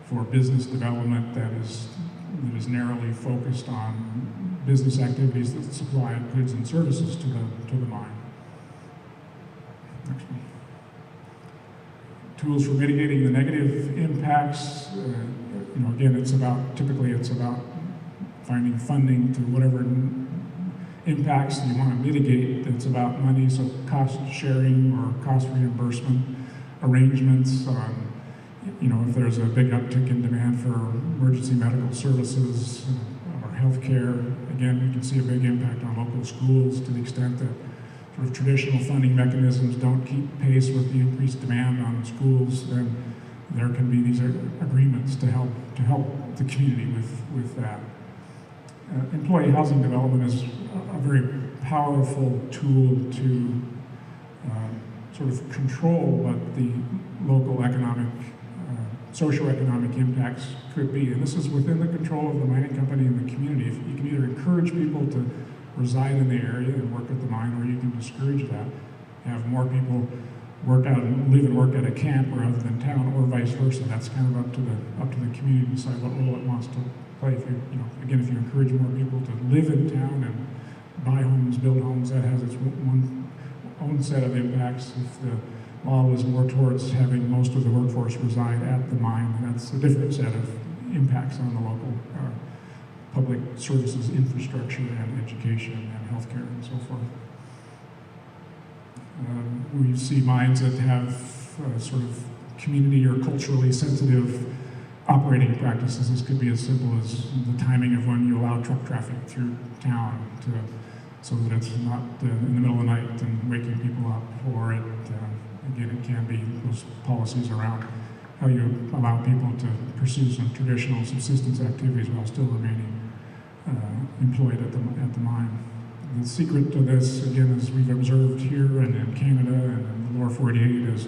for business development that is narrowly focused on business activities that supply goods and services to the mine. Next one. Tools for mitigating the negative impacts. Again, typically it's about finding funding to whatever impacts you want to mitigate. It's about money, so cost sharing or cost reimbursement arrangements. If there's a big uptick in demand for emergency medical services or healthcare, again, you can see a big impact on local schools to the extent that sort of traditional funding mechanisms don't keep pace with the increased demand on schools. Then there can be these agreements to help the community with that. Employee housing development is a very powerful tool to sort of control what the local economic, socioeconomic impacts could be. And this is within the control of the mining company and the community. If you can either encourage people to reside in the area and work at the mine, or you can discourage that, have more people live and work at a camp rather than town, or vice versa. That's kind of up to the community to decide what role it wants to play. If you encourage more people to live in town and buy homes, build homes, that has its own set of impacts. If the model is more towards having most of the workforce reside at the mine, that's a different set of impacts on the local public services infrastructure and education and healthcare and so forth. We see mines that have sort of community or culturally sensitive operating practices. This could be as simple as the timing of when you allow truck traffic through town so that it's not in the middle of the night and waking people up, or again, it can be those policies around how you allow people to pursue some traditional subsistence activities while still remaining employed at the mine. The secret to this, again, as we've observed here and in Canada and in the lower 48, is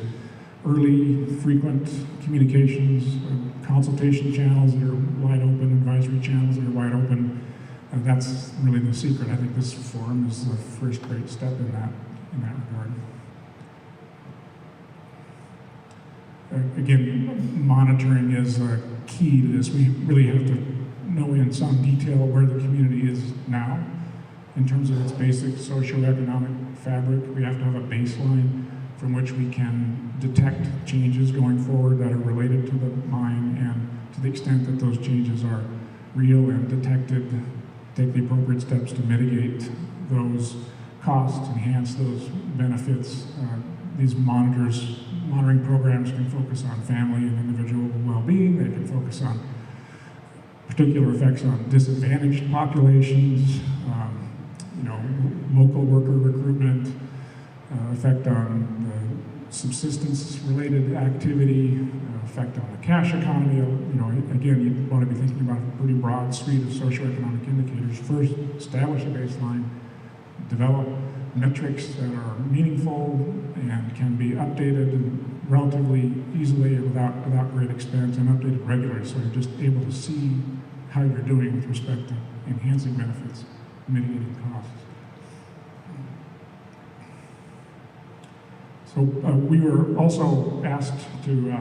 early, frequent communications, consultation channels that are wide open, advisory channels that are wide open. That's really the secret. I think this forum is the first great step in that regard. Again, monitoring is key to this. We really have to know in some detail where the community is now in terms of its basic socioeconomic fabric. We have to have a baseline from which we can detect changes going forward that are related to the mine, and to the extent that those changes are real and detected, take the appropriate steps to mitigate those costs, enhance those benefits. These monitors monitoring programs can focus on family and individual well-being. They can focus on particular effects on disadvantaged populations, local worker recruitment, effect on the subsistence-related activity, effect on the cash economy. Again, you want to be thinking about a pretty broad suite of socioeconomic indicators. First, establish a baseline, develop metrics that are meaningful and can be updated relatively easily without great expense, and updated regularly so you're just able to see how you're doing with respect to enhancing benefits, mitigating costs. So we were also asked to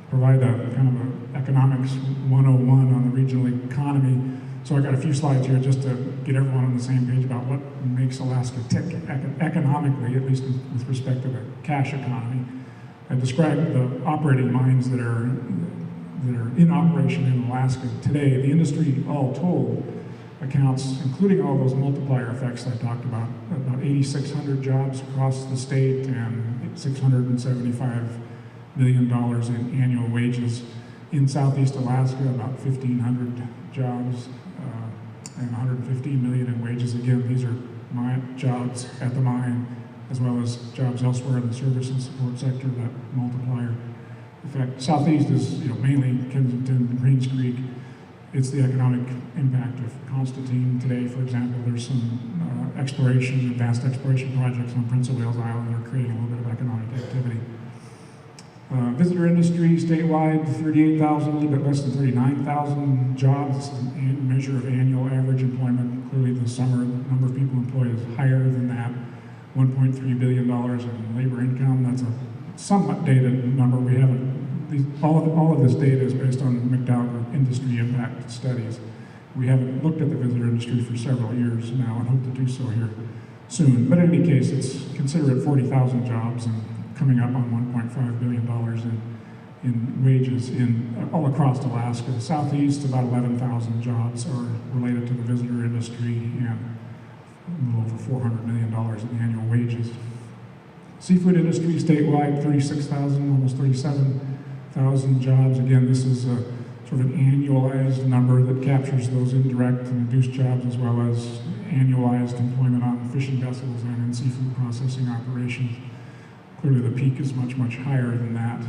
provide a kind of an economics 101 on the regional economy. So I got a few slides here just to get everyone on the same page about what makes Alaska tick economically, at least with respect to the cash economy. I described the operating mines that are in operation in Alaska today. The industry, all told, accounts, including all those multiplier effects I talked about 8,600 jobs across the state and $675 million in annual wages. In Southeast Alaska, about 1,500 jobs and 115 million in wages. Again, these are jobs at the mine, as well as jobs elsewhere in the service and support sector, that multiplier effect. Southeast is mainly Kensington, Greens Creek. It's the economic impact of Constantine. Today, for example, there's some advanced exploration projects on Prince of Wales Island that are creating a little bit of economic activity. Visitor industry statewide, 38,000, a little bit less than 39,000 jobs, a measure of annual average employment. Clearly the summer, the number of people employed is higher than that. $1.3 billion in labor income. That's a somewhat dated number. We haven't, all of this data is based on McDowell Group industry impact studies. We haven't looked at the visitor industry for several years now and hope to do so here soon. But in any case, it's considered 40,000 jobs and coming up on $1.5 billion in wages all across Alaska. Southeast, about 11,000 jobs are related to the visitor industry and a little over $400 million in annual wages. Seafood industry statewide, 36,000, almost 37,000 jobs. Again, this is a sort of an annualized number that captures those indirect and induced jobs, as well as annualized employment on fishing vessels and in seafood processing operations. Clearly the peak is much, much higher than that.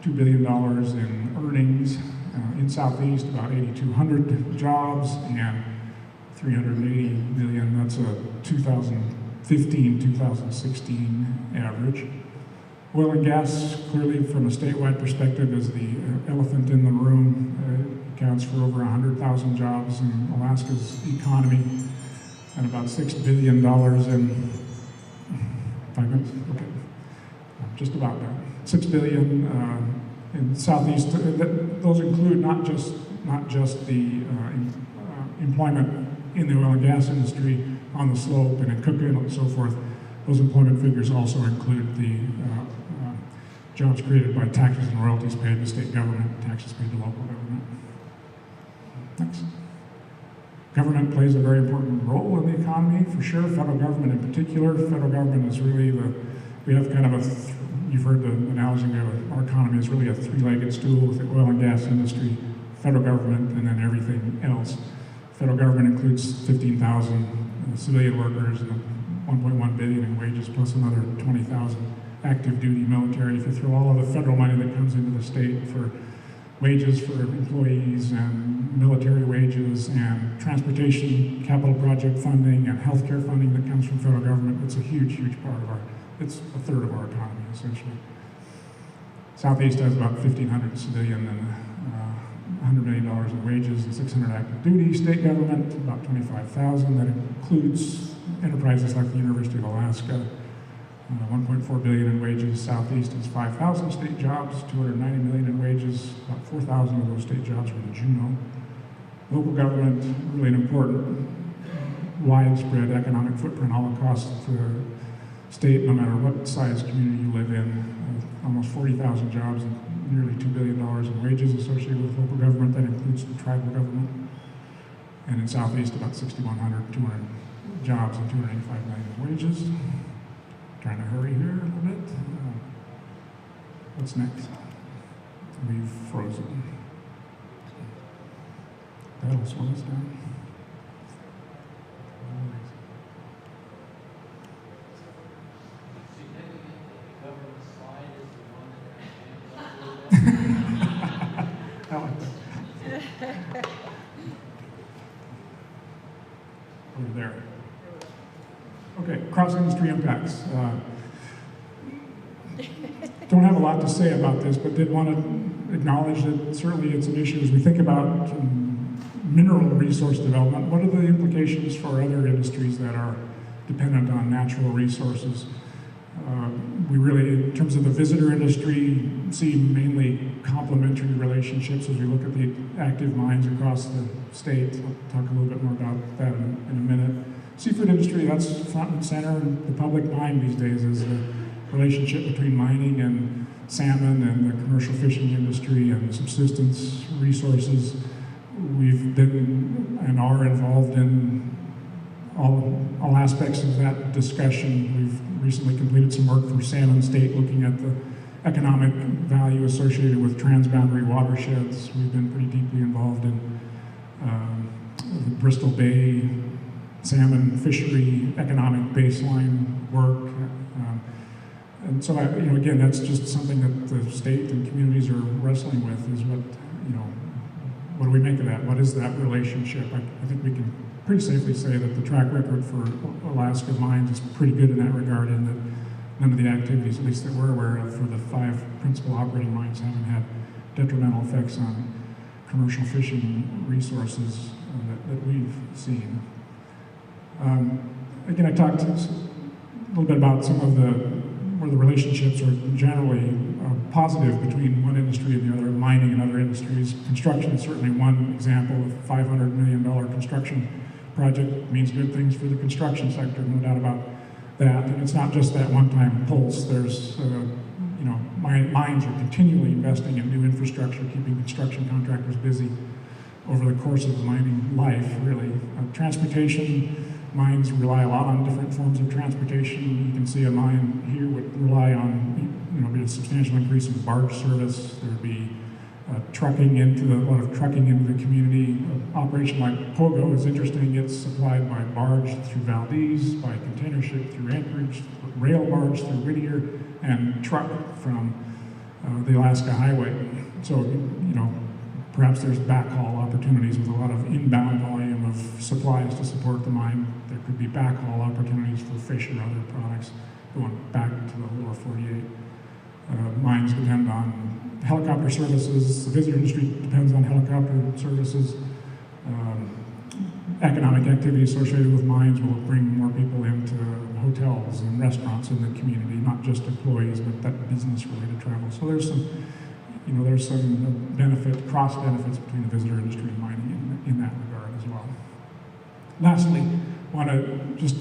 $2 billion in earnings. In Southeast, about 8,200 jobs and 380 million. That's a 2015-2016 average. Oil and gas, clearly from a statewide perspective, is the elephant in the room. It accounts for over 100,000 jobs in Alaska's economy and about $6 billion in 5 minutes? Okay. Just about that. $6 billion in Southeast. Those include not just the employment in the oil and gas industry on the slope and in Cook Inlet and so forth. Those employment figures also include the jobs created by taxes and royalties paid to state government, taxes paid to local government. Next. Government plays a very important role in the economy, for sure. Federal government in particular. Federal government is really we have kind of you've heard the analogy of our economy is really a three-legged stool with the oil and gas industry, federal government, and then everything else. Federal government includes 15,000 civilian workers and 1.1 billion in wages, plus another 20,000 active duty military. If you throw all of the federal money that comes into the state for wages for employees and military wages and transportation, capital project funding, and healthcare funding that comes from federal government, it's a huge, huge part of it's a third of our economy, essentially. Southeast has about 1,500 civilian and $100 million in wages and 600 active duty. State government, about 25,000. That includes enterprises like the University of Alaska, 1.4 billion in wages. Southeast is 5,000 state jobs, 290 million in wages. About 4,000 of those state jobs are in Juneau. Local government, really an important, widespread economic footprint all across the state, no matter what size community you live in. Almost 40,000 jobs and nearly $2 billion in wages associated with local government. That includes the tribal government. And in Southeast, about 6,100, 200 jobs and 285 million in wages. Trying to hurry here a little bit. What's next? We've frozen. That'll slow us down. I like that. Over there. Okay, cross-industry impacts. Don't have a lot to say about this, but did want to acknowledge that certainly it's an issue as we think about mineral resource development. What are the implications for other industries that are dependent on natural resources? We really, in terms of the visitor industry, see mainly complementary relationships as we look at the active mines across the state. I'll talk a little bit more about that in a minute. Seafood industry, that's front and center in the public mind these days, is the relationship between mining and salmon and the commercial fishing industry and subsistence resources. We've been and are involved in all aspects of that discussion. We've recently completed some work for Salmon State looking at the economic value associated with transboundary watersheds. We've been pretty deeply involved in the Bristol Bay salmon fishery economic baseline work. And so, again, that's just something that the state and communities are wrestling with, is what do we make of that? What is that relationship? I think we can pretty safely say that the track record for Alaska mines is pretty good in that regard, in that none of the activities, at least that we're aware of, for the 5 principal operating mines haven't had detrimental effects on commercial fishing resources that we've seen. Again, I talked a little bit about some of where the relationships are generally positive between one industry and the other, mining and other industries. Construction is certainly one example. A $500 million construction project means good things for the construction sector, no doubt about that. And it's not just that one-time pulse. There's, mines are continually investing in new infrastructure, keeping construction contractors busy over the course of the mining life, really. Transportation, mines rely a lot on different forms of transportation. You can see a mine here would rely on, be a substantial increase in barge service. There'd be a lot of trucking into the community. An operation like Pogo is interesting. It's supplied by barge through Valdez, by container ship through Anchorage, rail barge through Whittier, and truck from the Alaska Highway. So, perhaps there's backhaul opportunities with a lot of inbound volume of supplies to support the mine. There could be backhaul opportunities for fish or other products going back to the lower 48. Mines depend on helicopter services. The visitor industry depends on helicopter services. Economic activity associated with mines will bring more people into hotels and restaurants in the community, not just employees, but that business-related travel. So there's some cross benefits between the visitor industry and mining in that regard as well. Lastly, I want to just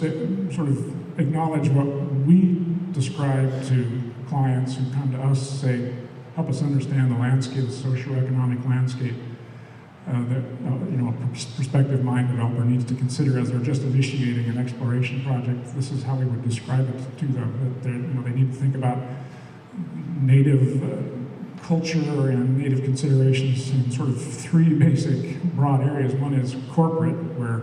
sort of acknowledge what we describe to clients who come to us, say, help us understand the landscape, the socioeconomic landscape that a prospective mine developer needs to consider as they're just initiating an exploration project. This is how we would describe it to them, that they need to think about native culture and native considerations in sort of 3 basic broad areas. One is corporate, where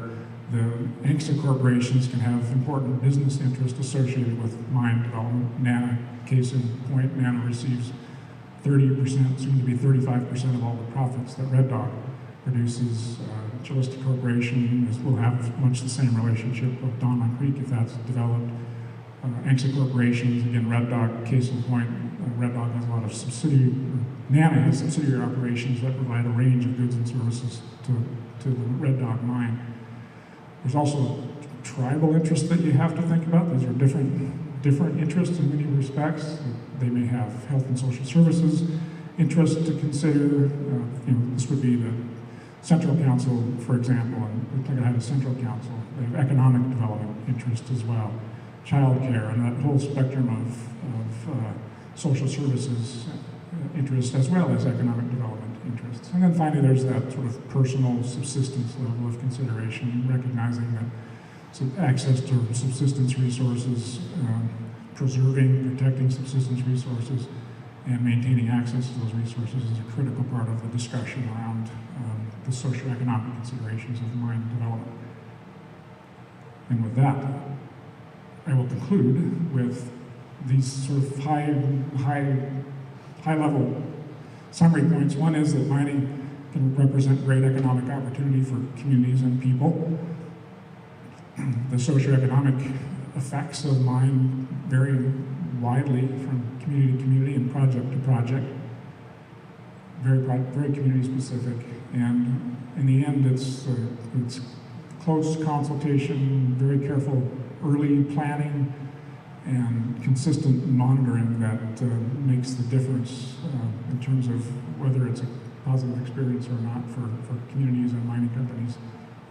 the ANCSA corporations can have important business interests associated with mine development. NANA, case in point, NANA receives 30%, soon to be 35% of all the profits that Red Dog produces. Chilkat Corporation will have much the same relationship with Donlin Creek if that's developed. ANCSA corporations, again, Red Dog, case in point, Red Dog has a lot of NANA has subsidiary operations that provide a range of goods and services to the Red Dog mine. There's also tribal interests that you have to think about. Those are different interests in many respects. They may have health and social services interests to consider. This would be the Central Council, for example, and we're had a Central Council. They have economic development interest as well, child care, and that whole spectrum of social services interests as well as economic development interests. And then finally, there's that sort of personal subsistence level of consideration, recognizing that access to subsistence resources preserving, protecting subsistence resources, and maintaining access to those resources is a critical part of the discussion around the socioeconomic considerations of mine development. And with that, I will conclude with these sort of high-level summary points. One is that mining can represent great economic opportunity for communities and people. The socioeconomic effects of mine vary widely from community to community and project to project. Very community specific, and in the end, it's close consultation, very careful early planning, and consistent monitoring that makes the difference in terms of whether it's a positive experience or not for communities and mining companies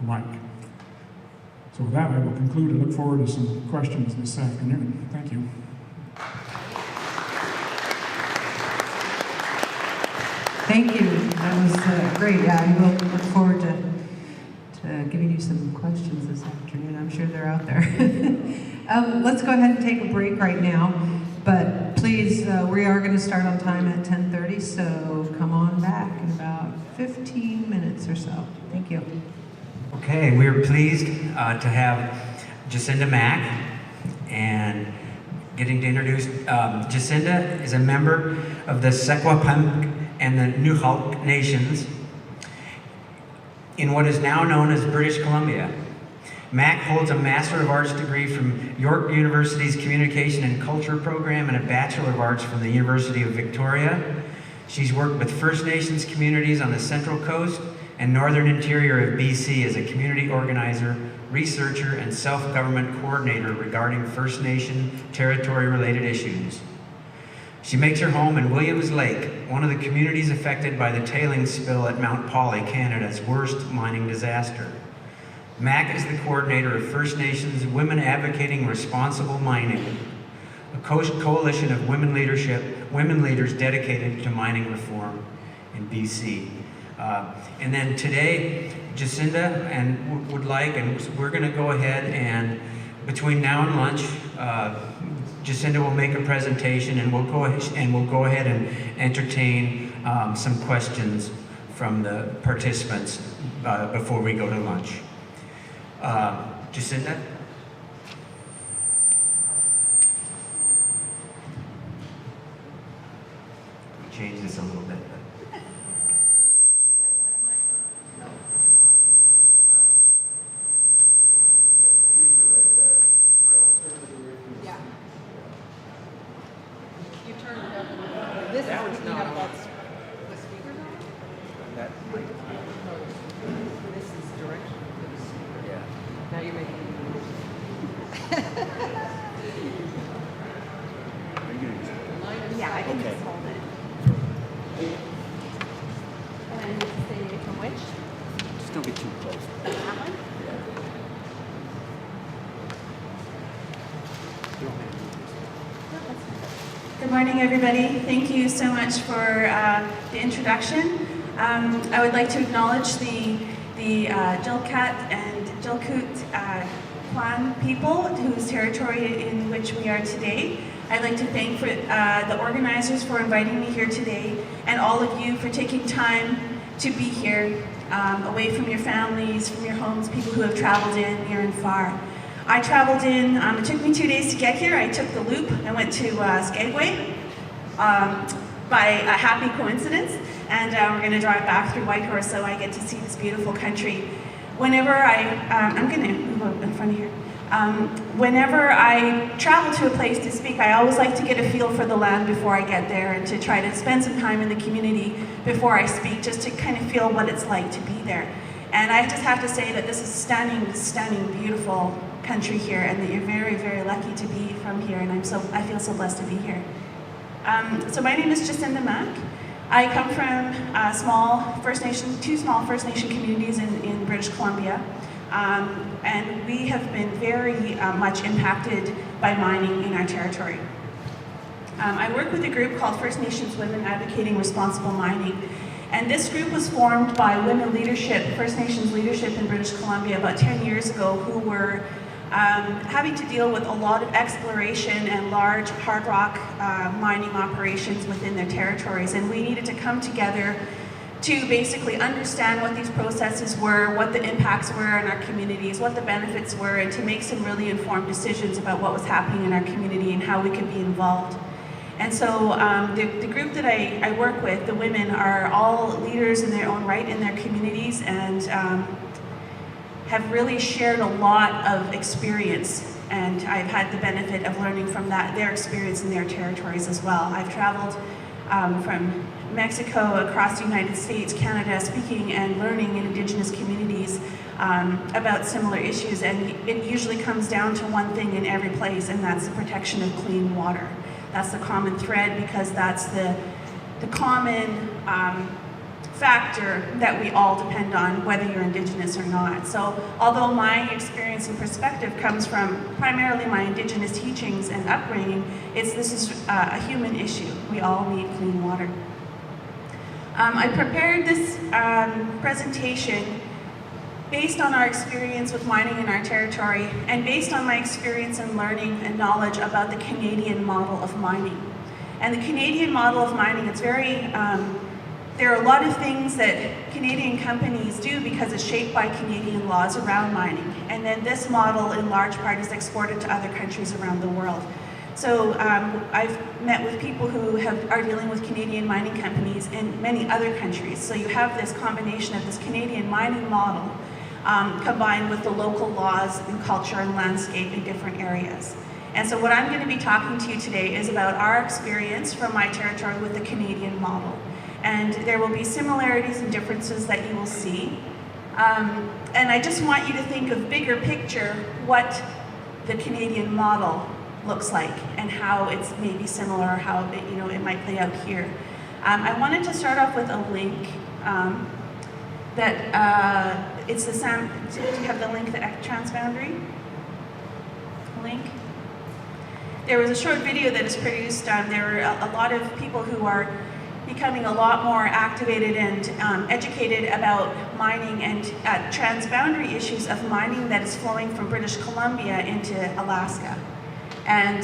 alike. So with that, I will conclude and look forward to some questions this afternoon. Thank you. Thank you. That was great. Yeah, I will look forward to giving you some questions this afternoon. I'm sure they're out there. Let's go ahead and take a break right now. But please, we are going to start on time at 10:30, so come on back in about 15 minutes or so. Thank you. Okay, we're pleased to have Jacinda Mack, and getting to introduce Jacinda is a member of the Secwepemc and the Nunavut Nations in what is now known as British Columbia. Mack holds a Master of Arts degree from York University's Communication and Culture program and a Bachelor of Arts from the University of Victoria. She's worked with First Nations communities on the Central Coast and Northern Interior of BC as a community organizer, researcher, and self-government coordinator regarding First Nation territory-related issues. She makes her home in Williams Lake, one of the communities affected by the tailings spill at Mount Poly, Canada's worst mining disaster. Mack is the coordinator of First Nations Women Advocating Responsible Mining, a coalition of women leaders dedicated to mining reform in BC. And then today, Jacinda we're going to go ahead and between now and lunch, Jacinda will make a presentation, and we'll go ahead and entertain some questions from the participants before we go to lunch. Jacinda? Change this a little bit. Yeah, I can just hold it. And I need to say from which? Just don't get too close. That one? Good morning, everybody. Thank you so much for the introduction. I would like to acknowledge the Chilkat and Chilkat Clan people whose territory in which we are today. I'd like to thank the organizers for inviting me here today, and all of you for taking time to be here, away from your families, from your homes, people who have traveled in near and far. I traveled in, it took me 2 days to get here. I took the loop. I went to Skagway by a happy coincidence, and we're going to drive back through Whitehorse so I get to see this beautiful country. Whenever I'm going to move up in front of here. Whenever I travel to a place to speak, I always like to get a feel for the land before I get there, and to try to spend some time in the community before I speak, just to kind of feel what it's like to be there. And I just have to say that this is stunning, stunning, beautiful country here, and that you're very, very lucky to be from here, and I feel so blessed to be here. So my name is Jacinda Mack. I come from two small First Nation communities in British Columbia. And we have been very much impacted by mining in our territory. I work with a group called First Nations Women Advocating Responsible Mining, and this group was formed by women leadership, First Nations leadership in British Columbia about 10 years ago, who were having to deal with a lot of exploration and large hard rock mining operations within their territories. And we needed to come together to basically understand what these processes were, what the impacts were in our communities, what the benefits were, and to make some really informed decisions about what was happening in our community and how we could be involved. And so the group that I work with, the women, are all leaders in their own right in their communities, and have really shared a lot of experience. And I've had the benefit of learning from their experience in their territories as well. I've traveled from Mexico across the United States, Canada, speaking and learning in Indigenous communities about similar issues. And it usually comes down to one thing in every place, and that's the protection of clean water. That's the common thread, because that's the common factor that we all depend on, whether you're Indigenous or not. So although my experience and perspective comes from primarily my Indigenous teachings and upbringing, this is a human issue. We all need clean water. I prepared this presentation based on our experience with mining in our territory, and based on my experience and learning and knowledge about the Canadian model of mining. And the Canadian model of mining, it's very, there are a lot of things that Canadian companies do because it's shaped by Canadian laws around mining. And then this model, in large part, is exported to other countries around the world. So I've met with people who are dealing with Canadian mining companies in many other countries. So you have this combination of this Canadian mining model combined with the local laws and culture and landscape in different areas. And so what I'm going to be talking to you today is about our experience from my territory with the Canadian model. And there will be similarities and differences that you will see. And I just want you to think of bigger picture what the Canadian model looks like and how it's maybe similar, or how it might play out here. I wanted to start off with a link that it's the SAM. Do you have the link, the transboundary link? There was a short video that is produced. There were a lot of people who are becoming a lot more activated and educated about mining and transboundary issues of mining that is flowing from British Columbia into Alaska. And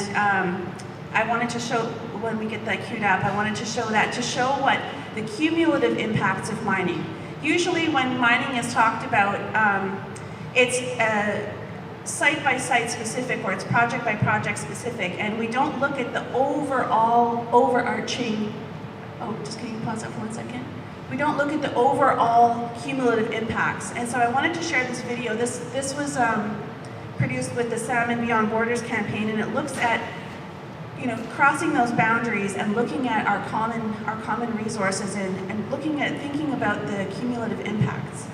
I wanted to show, when we get that queued up, I wanted to show that, to show what the cumulative impacts of mining. Usually when mining is talked about, it's site-by-site specific, or it's project-by-project specific, and we don't look at the overall overarching, just can you pause that for 1 second? We don't look at the overall cumulative impacts. And so I wanted to share this video. This was produced with the Salmon Beyond Borders campaign, and it looks at crossing those boundaries and looking at our common resources and thinking about the cumulative impacts.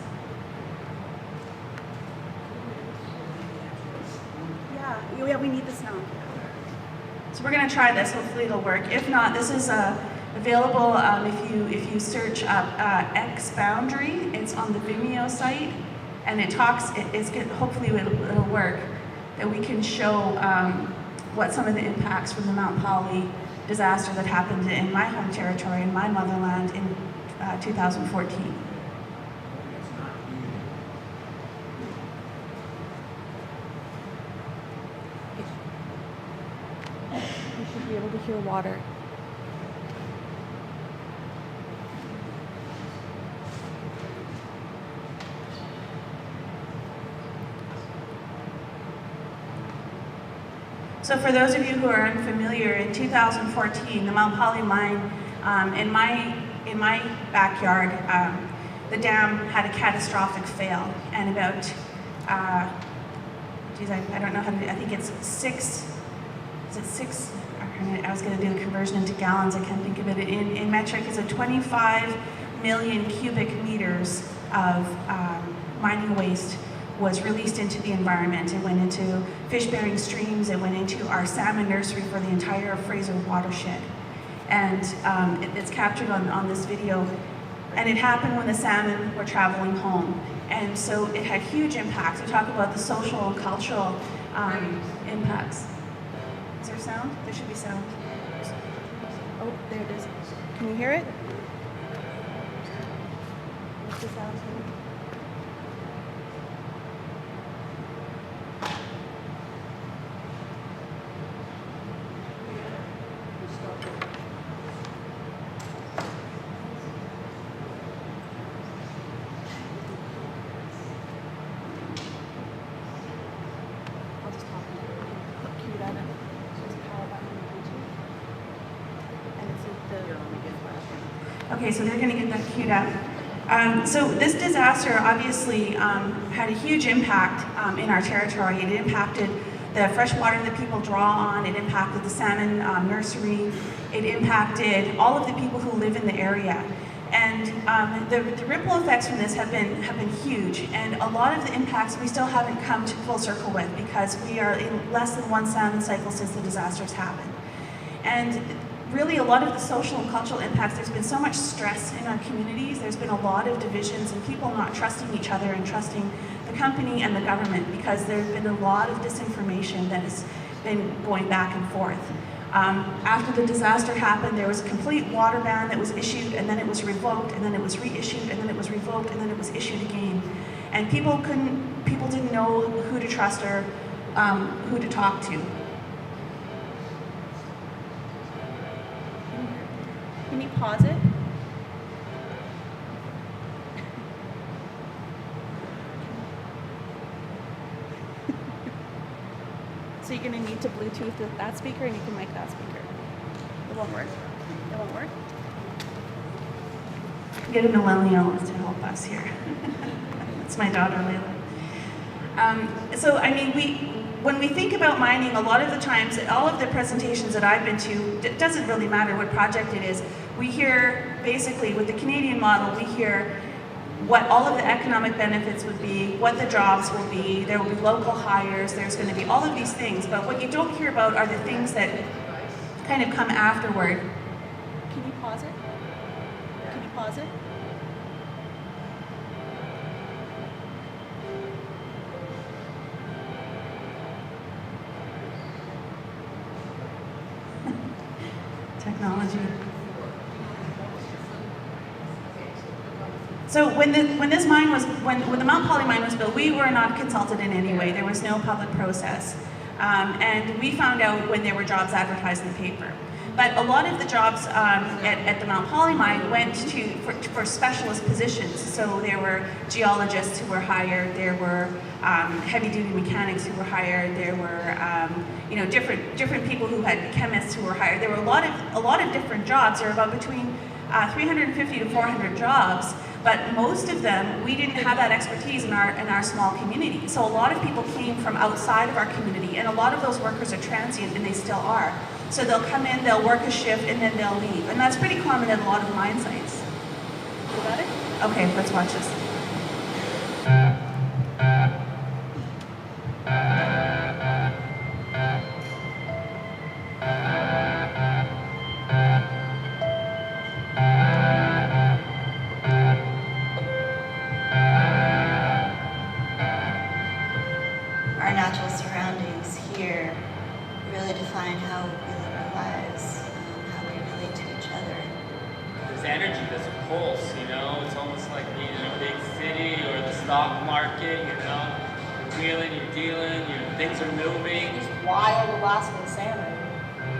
Yeah, we need this now. So we're going to try this. Hopefully it'll work. If not, this is available if you search up X Boundary. It's on the Vimeo site, and it talks. Hopefully it'll work. That we can show what some of the impacts from the Mount Polly disaster that happened in my home territory, in my motherland, in 2014. You should be able to hear water. So for those of you who are unfamiliar, in 2014, the Mount Polly mine in my backyard, the dam had a catastrophic fail, and about, I don't know how to, I think it's 6, is it 6? I was going to do a conversion into gallons, I can't think of it. In metric, it's a 25 million cubic meters of mining waste was released into the environment. It went into fish-bearing streams, it went into our salmon nursery for the entire Fraser watershed. And it's captured on this video. And it happened when the salmon were traveling home. And so it had huge impacts. We talk about the social and cultural impacts. Is there sound? There should be sound. Oh, there it is. Can you hear it? What's the sound? Okay, so they're going to get that queued up. So this disaster obviously had a huge impact in our territory. It impacted the fresh water that people draw on. It impacted the salmon nursery. It impacted all of the people who live in the area. And the ripple effects from this have been huge. And a lot of the impacts we still haven't come to full circle with, because we are in less than one salmon cycle since the disasters happened. And really a lot of the social and cultural impacts, there's been so much stress in our communities. There's been a lot of divisions and people not trusting each other and trusting the company and the government, because there's been a lot of disinformation that has been going back and forth. After the disaster happened, there was a complete water ban that was issued, and then it was revoked, and then it was reissued, and then it was revoked, and then it was issued again. And people didn't know who to trust or who to talk to. Can you pause it? So you're going to need to Bluetooth that speaker, and you can mic that speaker. It won't work. It won't work. Get a millennial to help us here. It's my daughter, Layla. So, I mean, when we think about mining, a lot of the times, all of the presentations that I've been to, it doesn't really matter what project it is. We hear, basically, with the Canadian model, we hear what all of the economic benefits would be, what the jobs will be, there will be local hires, there's going to be all of these things, but what you don't hear about are the things that kind of come afterward. Can you pause it? Can you pause it? Technology. So when the Mount Poly mine was built, we were not consulted in any way. There was no public process. And we found out when there were jobs advertised in the paper. But a lot of the jobs at the Mount Poly mine went for specialist positions. So there were geologists who were hired, there were heavy-duty mechanics who were hired, there were different people who had chemists who were hired. There were a lot of different jobs. There were about between 350 to 400 jobs. But most of them, we didn't have that expertise in our small community. So a lot of people came from outside of our community, and a lot of those workers are transient, and they still are. So they'll come in, they'll work a shift, and then they'll leave. And that's pretty common at a lot of mine sites. You got it? Okay, let's watch this. Our natural surroundings here really define how we live our lives, how we relate to each other. There's energy, there's a pulse, it's almost like being in a big city or the stock market, you're wheeling, you're dealing, things are moving. There's wild Alaskan salmon,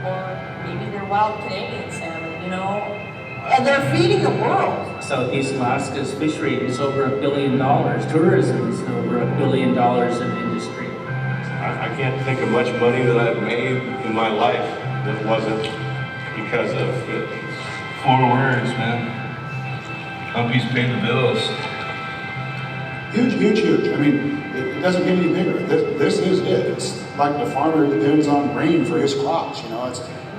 or maybe they're wild Canadian salmon, and they're feeding the world. Southeast Alaska's fishery is over $1 billion. Tourism is over $1 billion in industry. I can't think of much money that I've made in my life that wasn't because of it. 4 words, man. Companies pay the bills. Huge, huge, huge. I mean, it doesn't get any bigger. This is it. It's like the farmer depends on rain for his crops.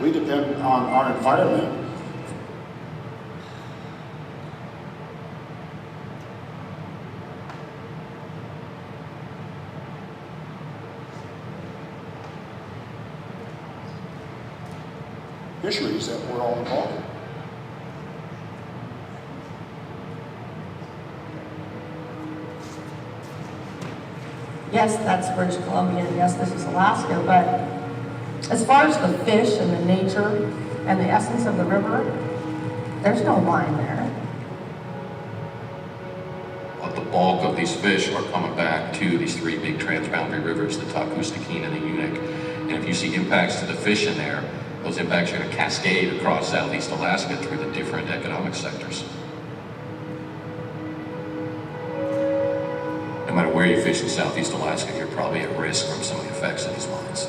We depend on our environment. Fisheries that we're all involved in. Yes, that's British Columbia, and yes, this is Alaska, but as far as the fish and the nature and the essence of the river, there's no line there. But the bulk of these fish are coming back to these 3 big transboundary rivers, the Takustakeen and the Unik. And if you see impacts to the fish in there, those impacts are going to cascade across Southeast Alaska through the different economic sectors. No matter where you fish in Southeast Alaska, you're probably at risk from some of the effects of these mines.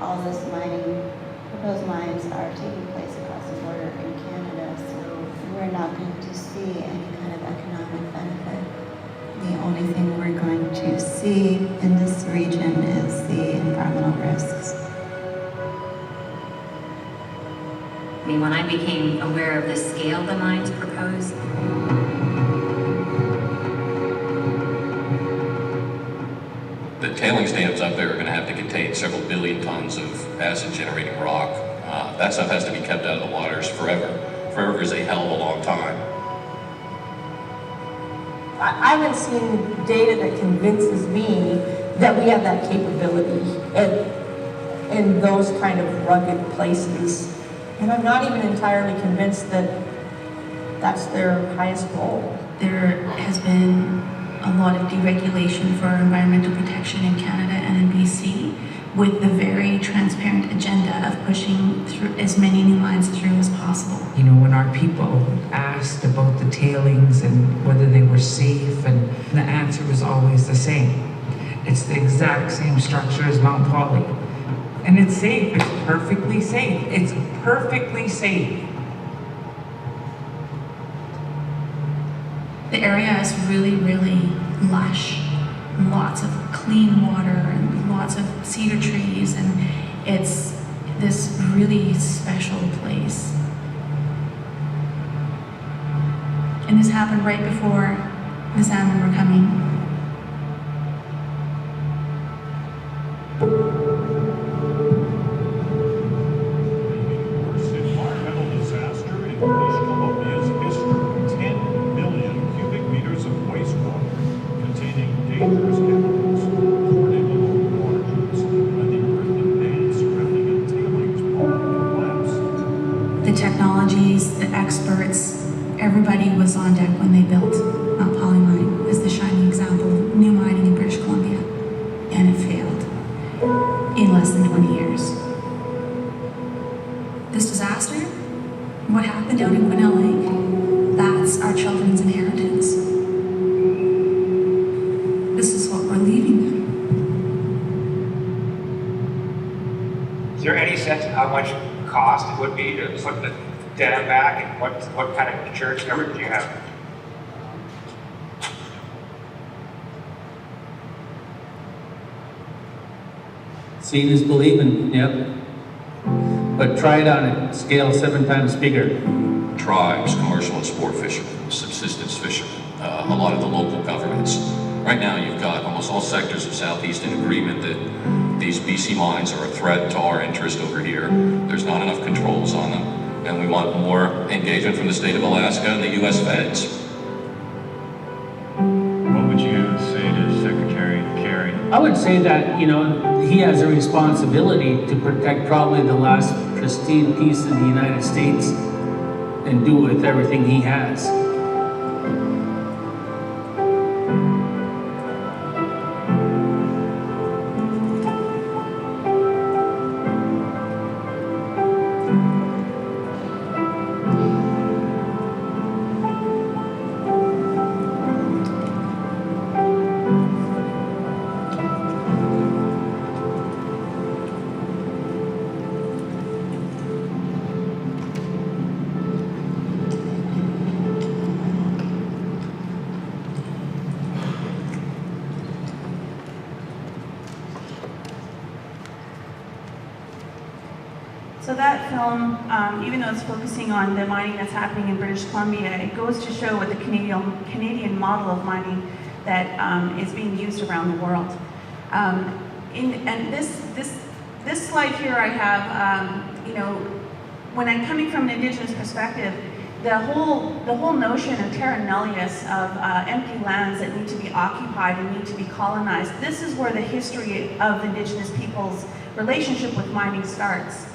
All this mining those mines are taking place across the border in Canada, so we're not going to see any kind of economic benefit. The only thing we're going to see in this region is the environmental risks. I mean, when I became aware of the scale the mines propose, the tailings dams up there are going to have to contain several billion tons of acid-generating rock. That stuff has to be kept out of the waters forever. Forever is a hell of a long time. I haven't seen data that convinces me that we have that capability in those kind of rugged places. And I'm not even entirely convinced that that's their highest goal. There has been a lot of deregulation for environmental protection in Canada and in BC, with the very transparent agenda of pushing through as many new lines through as possible. You know, when our people asked about the tailings and whether they were safe, and the answer was always the same. It's the exact same structure as Mount Poly. And it's safe, it's perfectly safe. It's perfectly safe. The area is really, really lush. Lots of clean water and lots of cedar trees, and it's this really special place. And this happened right before the salmon were coming. Everybody was on deck when they built Mount Poly Mine as the shining example of new mining in British Columbia, and it failed in less than 20 years. This disaster, what happened out in Quesnel Lake, that's our children's inheritance. This is what we're leaving them. Is there any sense of how much cost it would be to put the dam back, and what kind of insurance coverage do you have? Seeing is believing, yep. But try it on a scale 7 times bigger. Tribes, commercial and sport fishermen, subsistence fishermen, a lot of the local governments. Right now you've got almost all sectors of Southeast in agreement that these BC mines are a threat to our interest over here. There's not enough controls on them, and we want more engagement from the state of Alaska and the U.S. feds. What would you say to Secretary Kerry? I would say that, you know, he has a responsibility to protect probably the last pristine piece of the United States and do it with everything he has. So that film, even though it's focusing on the mining that's happening in British Columbia, it goes to show what the Canadian model of mining that is being used around the world. And this slide here I have, you know, when I'm coming from an Indigenous perspective, the whole notion of terra nullius, of empty lands that need to be occupied and need to be colonized, this is where the history of Indigenous peoples' relationship with mining starts.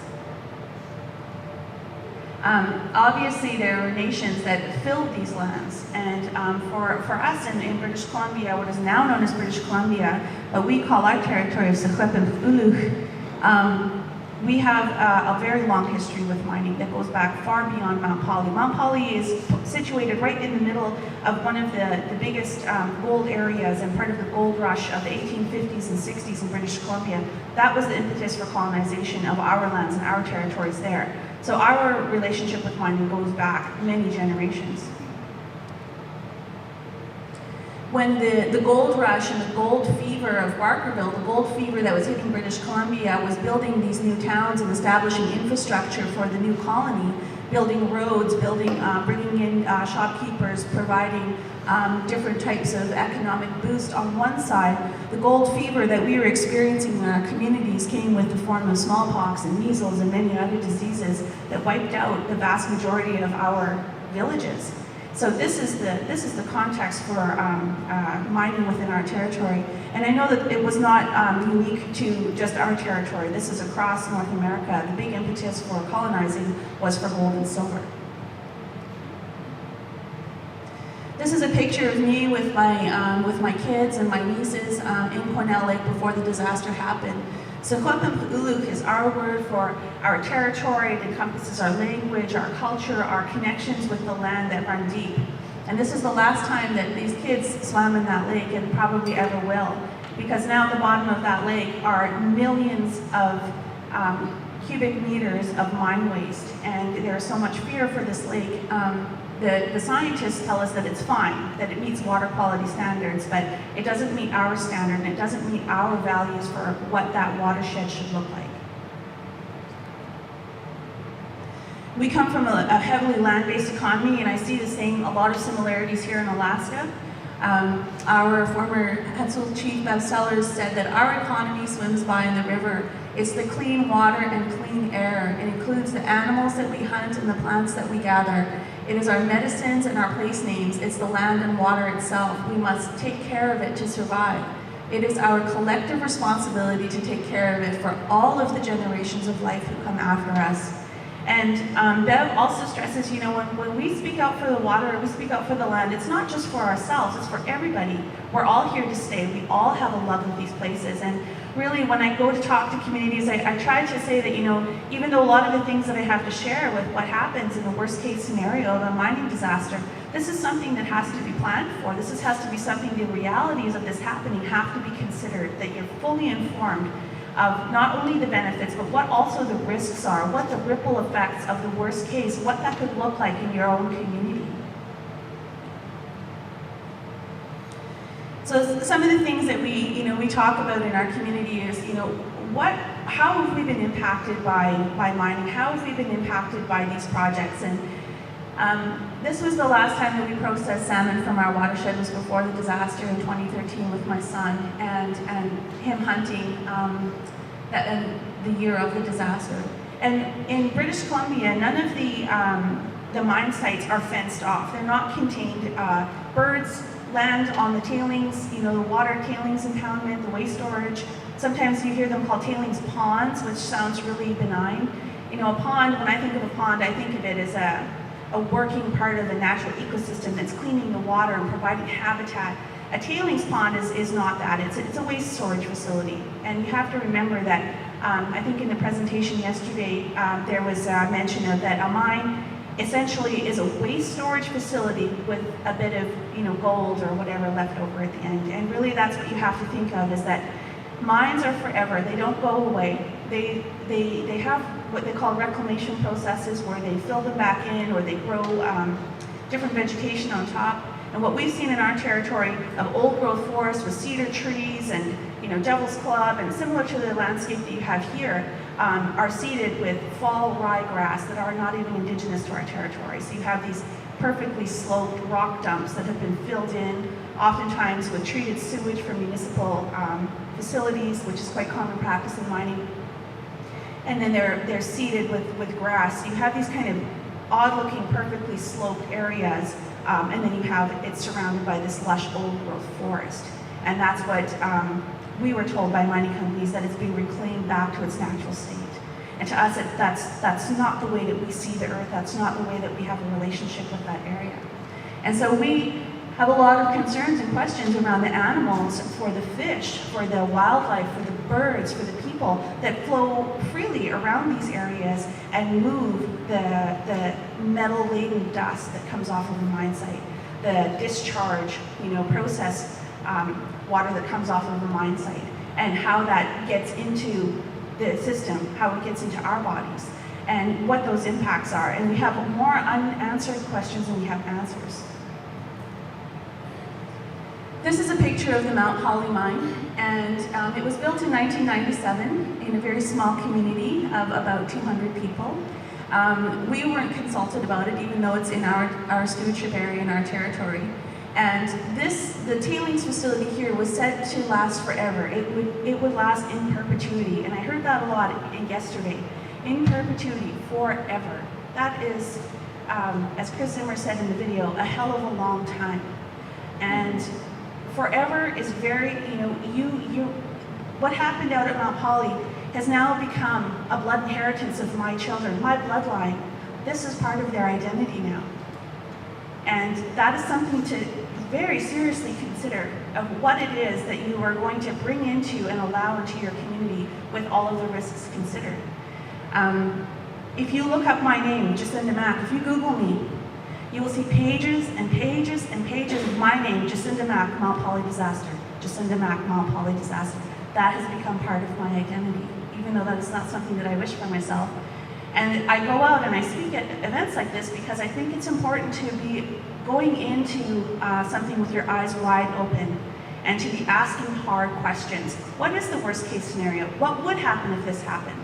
Obviously, there are nations that filled these lands, and for us in British Columbia, what is now known as British Columbia, what we call our territory of Secwepemc Uluk, we have a very long history with mining that goes back far beyond Mount Polley. Mount Polley is situated right in the middle of one of the biggest gold areas and part of the gold rush of the 1850s and 60s in British Columbia. That was the impetus for colonization of our lands and our territories there. So our relationship with mining goes back many generations. When the gold rush and the gold fever of Barkerville, the gold fever that was hitting British Columbia, was building these new towns and establishing infrastructure for the new colony, building roads, bringing in shopkeepers, providing different types of economic boost on one side. The gold fever that we were experiencing in our communities came with the form of smallpox and measles and many other diseases that wiped out the vast majority of our villages. So this is the context for mining within our territory. And I know that it was not unique to just our territory. This is across North America. The big impetus for colonizing was for gold and silver. This is a picture of me with my kids and my nieces in Cornell Lake before the disaster happened. So Kwapampu'uluk is our word for our territory. It encompasses our language, our culture, our connections with the land that run deep. And this is the last time that these kids swam in that lake, and probably ever will, because now at the bottom of that lake are millions of cubic meters of mine waste, and there's so much fear for this lake. The scientists tell us that it's fine, that it meets water quality standards, but it doesn't meet our standard, and it doesn't meet our values for what that watershed should look like. We come from a heavily land-based economy, and I see a lot of similarities here in Alaska. Our former Hetzel chief, Bev Sellers, said that our economy swims by in the river. It's the clean water and clean air. It includes the animals that we hunt and the plants that we gather. It is our medicines and our place names. It's the land and water itself. We must take care of it to survive. It is our collective responsibility to take care of it for all of the generations of life who come after us. And Bev also stresses, when we speak out for the water, we speak out for the land, it's not just for ourselves, it's for everybody. We're all here to stay. We all have a love of these places. And really, when I go to talk to communities, I try to say that, even though a lot of the things that I have to share with what happens in the worst case scenario of a mining disaster, this is something that has to be planned for. This has to be something, the realities of this happening have to be considered, that you're fully informed of not only the benefits, but what also the risks are, what the ripple effects of the worst case, what that could look like in your own community. So some of the things that we talk about in our community is, how have we been impacted by mining? How have we been impacted by these projects? And this was the last time that we processed salmon from our watershed, was before the disaster in 2013 with my son and him hunting the year of the disaster. And in British Columbia, none of the mine sites are fenced off. They're not contained. Birds land on the tailings, the water tailings impoundment, the waste storage. Sometimes you hear them called tailings ponds, which sounds really benign. A pond, when I think of a pond, I think of it as a working part of the natural ecosystem that's cleaning the water and providing habitat. A tailings pond is not that. It's a waste storage facility. And you have to remember that, I think in the presentation yesterday, there was a mention of that a mine essentially is a waste storage facility with a bit of gold or whatever left over at the end. And really that's what you have to think of, is that mines are forever. They don't go away. They have what they call reclamation processes, where they fill them back in, or they grow different vegetation on top. And what we've seen in our territory of old growth forests with cedar trees and Devil's Club, and similar to the landscape that you have here, are seeded with fall ryegrass that are not even indigenous to our territory. So you have these perfectly sloped rock dumps that have been filled in, oftentimes with treated sewage from municipal facilities, which is quite common practice in mining. And then they're seeded with grass. So you have these kind of odd-looking, perfectly sloped areas, and then you have it surrounded by this lush old-growth forest. And that's what we were told by mining companies, that it's being reclaimed back to its natural state. And to us, that's not the way that we see the earth. That's not the way that we have a relationship with that area. And so we have a lot of concerns and questions around the animals, for the fish, for the wildlife, for the birds, for the people that flow freely around these areas and move the metal-laden dust that comes off of the mine site, the discharge, process water that comes off of the mine site, and how that gets into the system, how it gets into our bodies, and what those impacts are. And we have more unanswered questions than we have answers. This is a picture of the Mount Holly mine, and it was built in 1997 in a very small community of about 200 people. We weren't consulted about it, even though it's in our stewardship area, in our territory. And the tailings facility here was said to last forever. It would last in perpetuity, and I heard that a lot yesterday. In perpetuity, forever. That is, as Chris Zimmer said in the video, a hell of a long time. And forever is very, what happened out at Mount Holly has now become a blood inheritance of my children, my bloodline. This is part of their identity now. And that is something to very seriously consider, of what it is that you are going to bring into and allow into your community with all of the risks considered. If you look up my name, Jacinda Mack, if you Google me, you will see pages and pages and pages of my name, Jacinda Mack, Mount Holly disaster. Jacinda Mack, Mount Holly disaster. That has become part of my identity, even though that is not something that I wish for myself. And I go out and I speak at events like this because I think it's important to be going into something with your eyes wide open and to be asking hard questions. What is the worst case scenario? What would happen if this happened?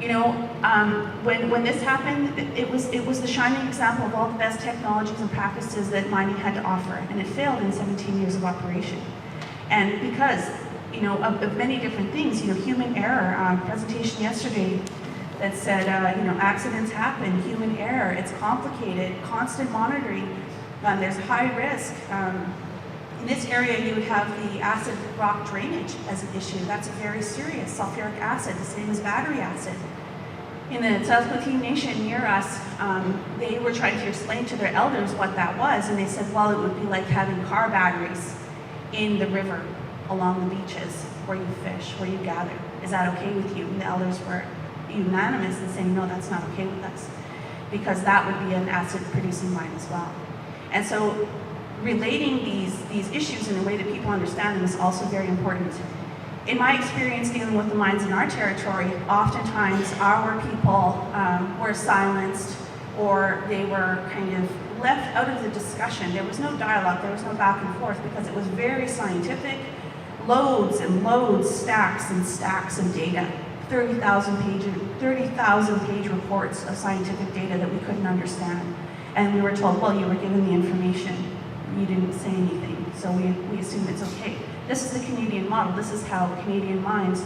When this happened, it was the shining example of all the best technologies and practices that mining had to offer, and it failed in 17 years of operation. And because, of many different things, human error, presentation yesterday that said, accidents happen, human error, it's complicated, constant monitoring, there's high risk. In this area, you would have the acid rock drainage as an issue. That's very serious. Sulfuric acid, the same as battery acid. In the South Plateen Nation near us, they were trying to explain to their elders what that was, and they said, well, it would be like having car batteries in the river along the beaches where you fish, where you gather. Is that okay with you? And the elders were unanimous in saying, no, that's not okay with us, because that would be an acid-producing mine as well. And so relating these issues in a way that people understand them is also very important. In my experience dealing with the mines in our territory, oftentimes our people were silenced, or they were kind of left out of the discussion. There was no dialogue, there was no back and forth, because it was very scientific, loads and loads, stacks and stacks of data, 30,000 page reports of scientific data that we couldn't understand. And we were told, well, you were given the information, you didn't say anything, so we assume it's okay. This is the Canadian model. This is how Canadian mines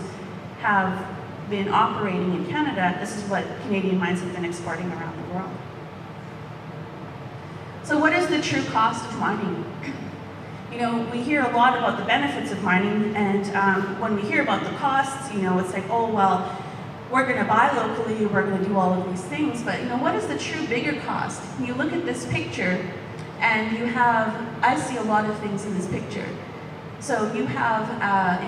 have been operating in Canada. This is what Canadian mines have been exporting around the world. So what is the true cost of mining? We hear a lot about the benefits of mining, and when we hear about the costs, it's like, oh, well, we're going to buy locally, we're going to do all of these things, but what is the true bigger cost? You look at this picture, and I see a lot of things in this picture. So you have,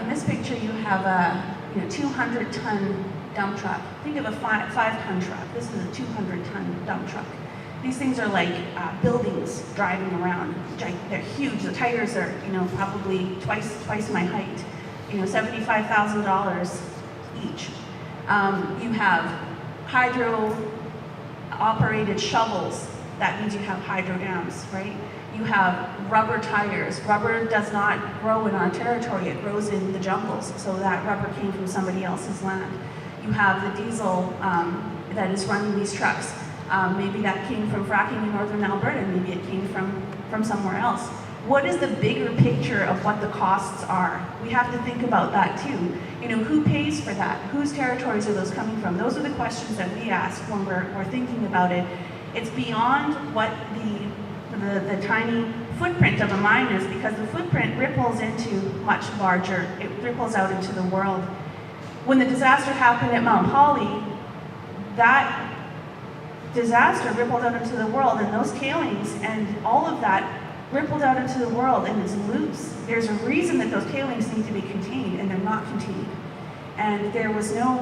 in this picture, you have a 200-ton dump truck. Think of a 5-ton truck. This is a 200-ton dump truck. These things are like buildings driving around. They're huge. The tires are, probably twice my height. $75,000 each. You have hydro-operated shovels. That means you have hydro dams, right? You have rubber tires. Rubber does not grow in our territory. It grows in the jungles. So that rubber came from somebody else's land. You have the diesel that is running these trucks. Maybe that came from fracking in northern Alberta. Maybe it came from somewhere else. What is the bigger picture of what the costs are? We have to think about that too. Who pays for that? Whose territories are those coming from? Those are the questions that we ask when we're thinking about it. It's beyond what the tiny footprint of a mine is, because the footprint ripples into much larger, it ripples out into the world. When the disaster happened at Mount Holly, that disaster rippled out into the world, and those tailings and all of that rippled out into the world and it's loose. There's a reason that those tailings need to be contained, and they're not contained. And there was no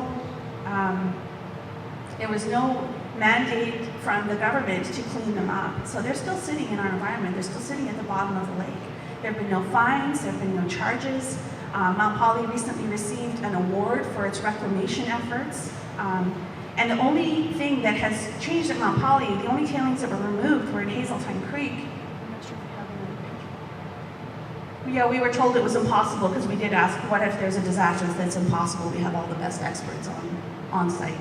mandate from the government to clean them up. So they're still sitting in our environment. They're still sitting at the bottom of the lake. There have been no fines. There have been no charges. Mount Holly recently received an award for its reclamation efforts. And the only thing that has changed at Mount Holly, the only tailings that were removed were in Hazeltine Creek. I'm not sure if we have another picture. Yeah, we were told it was impossible because we did ask, what if there's a disaster that's impossible? We have all the best experts on site.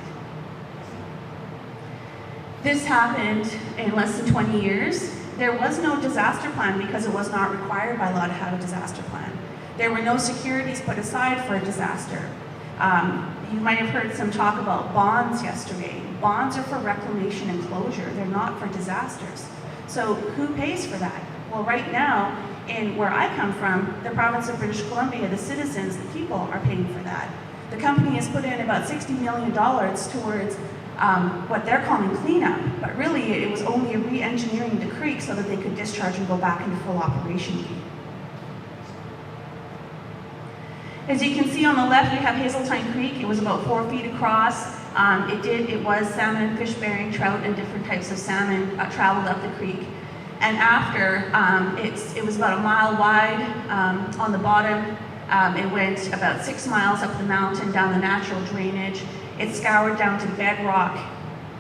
This happened in less than 20 years. There was no disaster plan because it was not required by law to have a disaster plan. There were no securities put aside for a disaster. You might have heard some talk about bonds yesterday. Bonds are for reclamation and closure. They're not for disasters. So who pays for that? Well, right now, in where I come from, the province of British Columbia, the citizens, the people are paying for that. The company has put in about $60 million towards what they're calling cleanup, but really it was only a re-engineering the creek so that they could discharge and go back into full operation again. As you can see on the left, we have Hazeltine Creek. It was about 4 feet across. It was salmon, fish-bearing, trout, and different types of salmon traveled up the creek. And after, it was about a mile wide on the bottom. It went about 6 miles up the mountain, down the natural drainage. It scoured down to bedrock,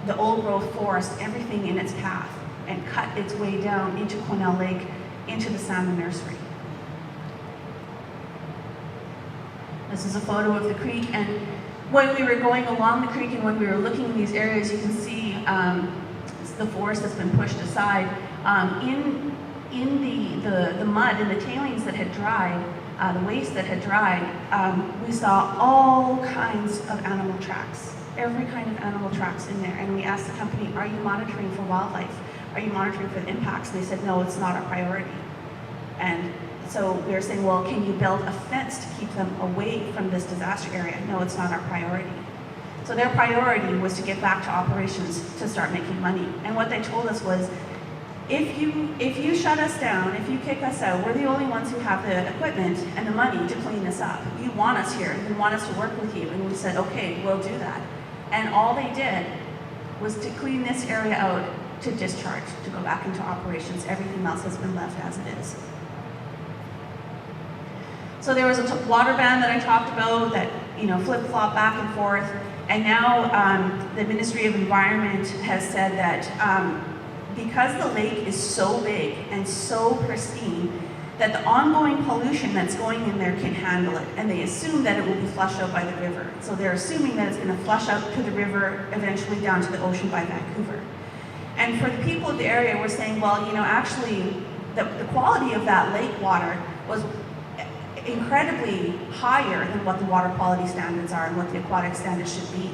the old growth forest, everything in its path, and cut its way down into Cornell Lake, into the salmon nursery. This is a photo of the creek, and when we were going along the creek and when we were looking in these areas, you can see the forest that's been pushed aside. In the mud and the tailings that had dried, the waste that had dried, we saw all kinds of animal tracks, every kind of animal tracks in there. And we asked the company, are you monitoring for wildlife? Are you monitoring for the impacts? And they said, no, it's not our priority. And so we were saying, well, can you build a fence to keep them away from this disaster area? No, it's not our priority. So their priority was to get back to operations to start making money. And what they told us was, if you shut us down, if you kick us out, we're the only ones who have the equipment and the money to clean this up. You want us here, you want us to work with you. And we said, okay, we'll do that. And all they did was to clean this area out to discharge, to go back into operations. Everything else has been left as it is. So there was a water ban that I talked about that, flip-flop back and forth. And now the Ministry of Environment has said that because the lake is so big and so pristine, that the ongoing pollution that's going in there can handle it. And they assume that it will be flushed out by the river. So they're assuming that it's going to flush out to the river, eventually down to the ocean by Vancouver. And for the people of the area, we're saying, well, actually, the quality of that lake water was incredibly higher than what the water quality standards are and what the aquatic standards should be.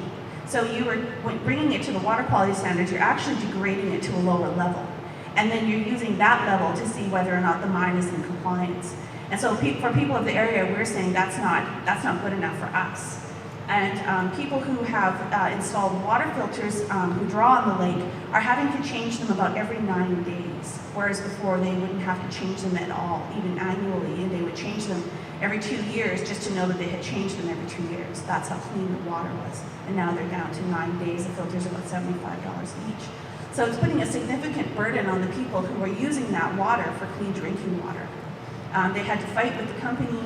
So when bringing it to the water quality standards, you're actually degrading it to a lower level. And then you're using that level to see whether or not the mine is in compliance. And so for people of the area, we're saying that's not good enough for us. And people who have installed water filters who draw on the lake are having to change them about every 9 days, whereas before they wouldn't have to change them at all, even annually, and they would change them every 2 years just to know that they had changed them every 2 years. That's how clean the water was. And now they're down to 9 days. The filters are about $75 each. So it's putting a significant burden on the people who are using that water for clean drinking water. They had to fight with the company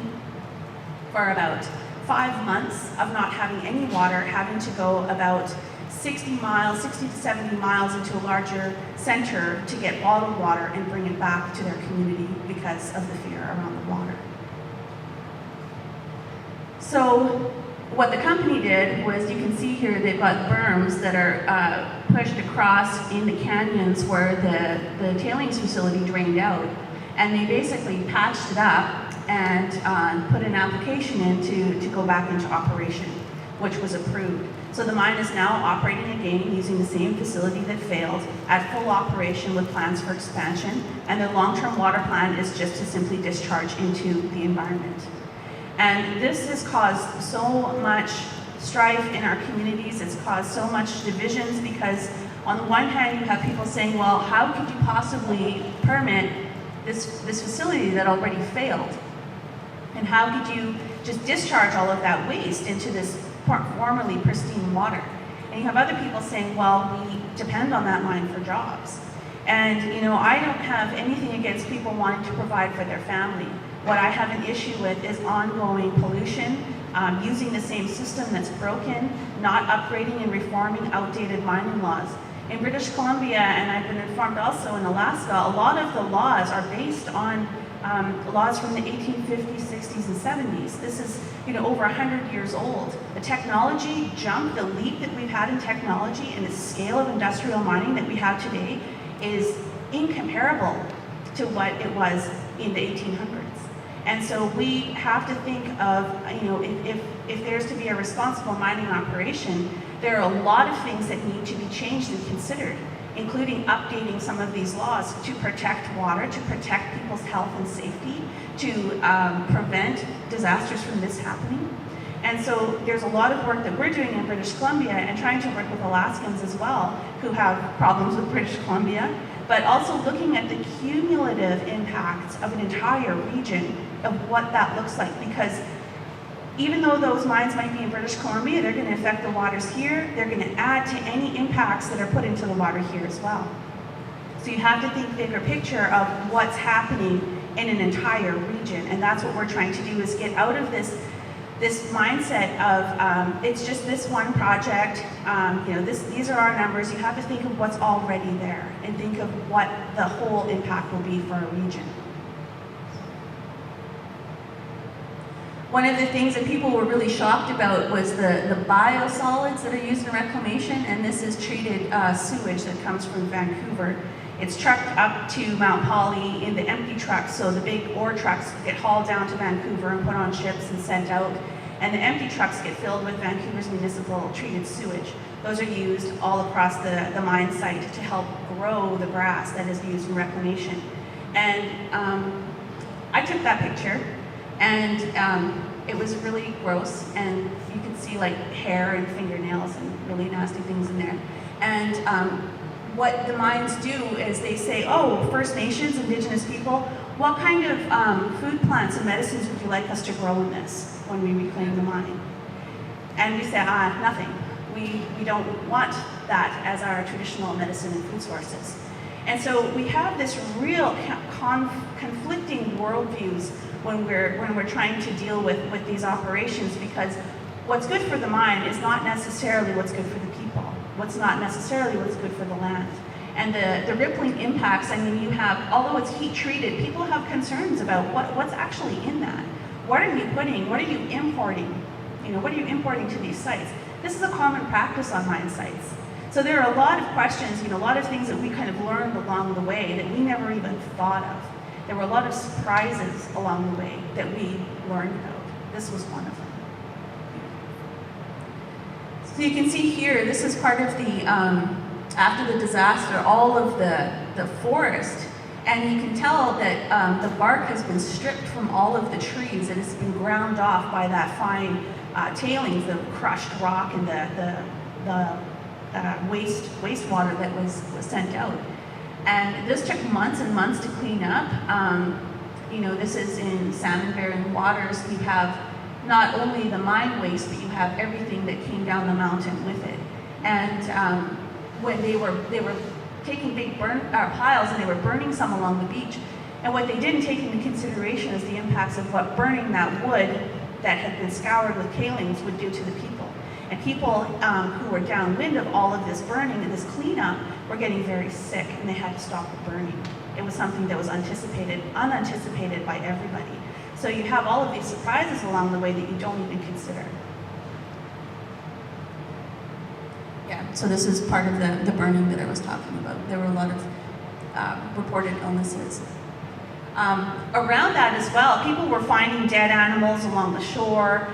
for about 5 months of not having any water, having to go about 60 to 70 miles into a larger center to get bottled water and bring it back to their community because of the fear around the water. So what the company did was, you can see here, they've got berms that are pushed across in the canyons where the tailings facility drained out. And they basically patched it up and put an application in to go back into operation, which was approved. So the mine is now operating again using the same facility that failed at full operation with plans for expansion. And their long-term water plan is just to simply discharge into the environment. And this has caused so much strife in our communities. It's caused so much divisions because on the one hand, you have people saying, well, how could you possibly permit this facility that already failed. And how could you just discharge all of that waste into this formerly pristine water? And you have other people saying, well, we depend on that mine for jobs. And I don't have anything against people wanting to provide for their family. What I have an issue with is ongoing pollution, using the same system that's broken, not upgrading and reforming outdated mining laws. In British Columbia, and I've been informed also in Alaska, a lot of the laws are based on laws from the 1850s, 60s, and 70s. This is over 100 years old. The technology jump, the leap that we've had in technology and the scale of industrial mining that we have today is incomparable to what it was in the 1800s. And so we have to think of, if there's to be a responsible mining operation, there are a lot of things that need to be changed and considered, including updating some of these laws to protect water, to protect people's health and safety, to prevent disasters from this happening. And so there's a lot of work that we're doing in British Columbia and trying to work with Alaskans as well, who have problems with British Columbia, but also looking at the cumulative impacts of an entire region of what that looks like. Because even though those mines might be in British Columbia, they're going to affect the waters here. They're going to add to any impacts that are put into the water here as well. So you have to think bigger picture of what's happening in an entire region. And that's what we're trying to do, is get out of this mindset of it's just this one project, these are our numbers. You have to think of what's already there and think of what the whole impact will be for a region. One of the things that people were really shocked about was the biosolids that are used in reclamation, and this is treated sewage that comes from Vancouver. It's trucked up to Mount Poly in the empty trucks, so the big ore trucks get hauled down to Vancouver and put on ships and sent out, and the empty trucks get filled with Vancouver's municipal treated sewage. Those are used all across the mine site to help grow the grass that is used in reclamation. And I took that picture, and it was really gross, and you could see like hair and fingernails and really nasty things in there. And what the mines do is they say, oh, First Nations, Indigenous people, what kind of food plants and medicines would you like us to grow in this when we reclaim the mine? And we say, nothing. We don't want that as our traditional medicine and food sources. And so we have this real conflicting worldviews when we're trying to deal with these operations, because what's good for the mine is not necessarily what's good for the people. What's not necessarily what's good for the land. And the rippling impacts, I mean, you have, although it's heat treated, people have concerns about what's actually in that. What are you putting, what are you importing? What are you importing to these sites? This is a common practice on mine sites. So there are a lot of questions, a lot of things that we kind of learned along the way that we never even thought of. There were a lot of surprises along the way that we learned about. This was one of them. So you can see here, this is part of the, after the disaster, all of the forest. And you can tell that the bark has been stripped from all of the trees, and it's been ground off by that fine tailings, the crushed rock and the wastewater that was sent out. And this took months and months to clean up. This is in salmon-bearing waters. You have not only the mine waste, but you have everything that came down the mountain with it. And when they were taking big piles, and they were burning some along the beach. And what they didn't take into consideration is the impacts of what burning that wood that had been scoured with tailings would do to the people. And people who were downwind of all of this burning and this cleanup were getting very sick, and they had to stop the burning. It was something that was unanticipated by everybody. So you have all of these surprises along the way that you don't even consider. Yeah, so this is part of the burning that I was talking about. There were a lot of reported illnesses. Around that as well, people were finding dead animals along the shore.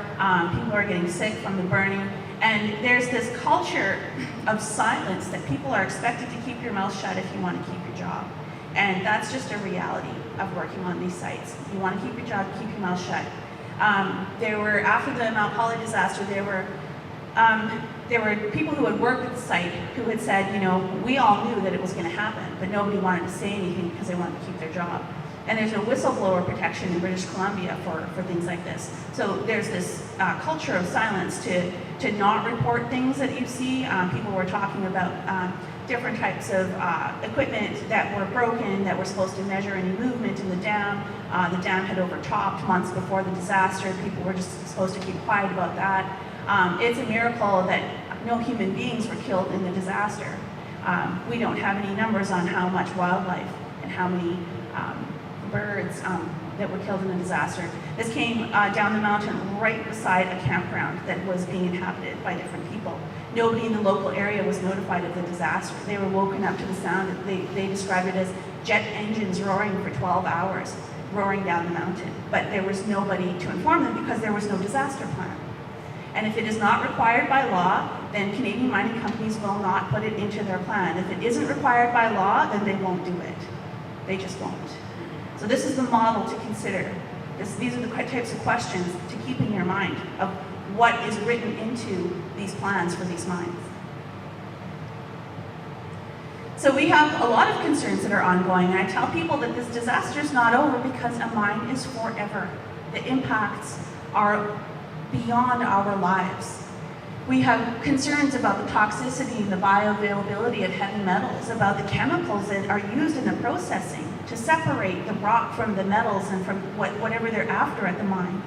People are getting sick from the burning. And there's this culture of silence that people are expected to keep your mouth shut if you want to keep your job. And that's just a reality of working on these sites. You want to keep your job, keep your mouth shut. After the Mount Poly disaster, there were people who had worked at the site who had said, we all knew that it was going to happen, but nobody wanted to say anything because they wanted to keep their job. And there's no whistleblower protection in British Columbia for things like this. So there's this culture of silence to not report things that you see. People were talking about different types of equipment that were broken, that were supposed to measure any movement in the dam. The dam had overtopped months before the disaster. People were just supposed to keep quiet about that. It's a miracle that no human beings were killed in the disaster. We don't have any numbers on how much wildlife and how many birds that were killed in the disaster. This came down the mountain right beside a campground that was being inhabited by different people. Nobody in the local area was notified of the disaster. They were woken up to the sound. They described it as jet engines roaring for 12 hours, roaring down the mountain. But there was nobody to inform them because there was no disaster plan. And if it is not required by law, then Canadian mining companies will not put it into their plan. If it isn't required by law, then they won't do it. They just won't. So this is the model to consider. These are the types of questions to keep in your mind of what is written into these plans for these mines. So we have a lot of concerns that are ongoing, and I tell people that this disaster is not over because a mine is forever. The impacts are beyond our lives. We have concerns about the toxicity and the bioavailability of heavy metals, about the chemicals that are used in the processing to separate the rock from the metals and from whatever they're after at the mine.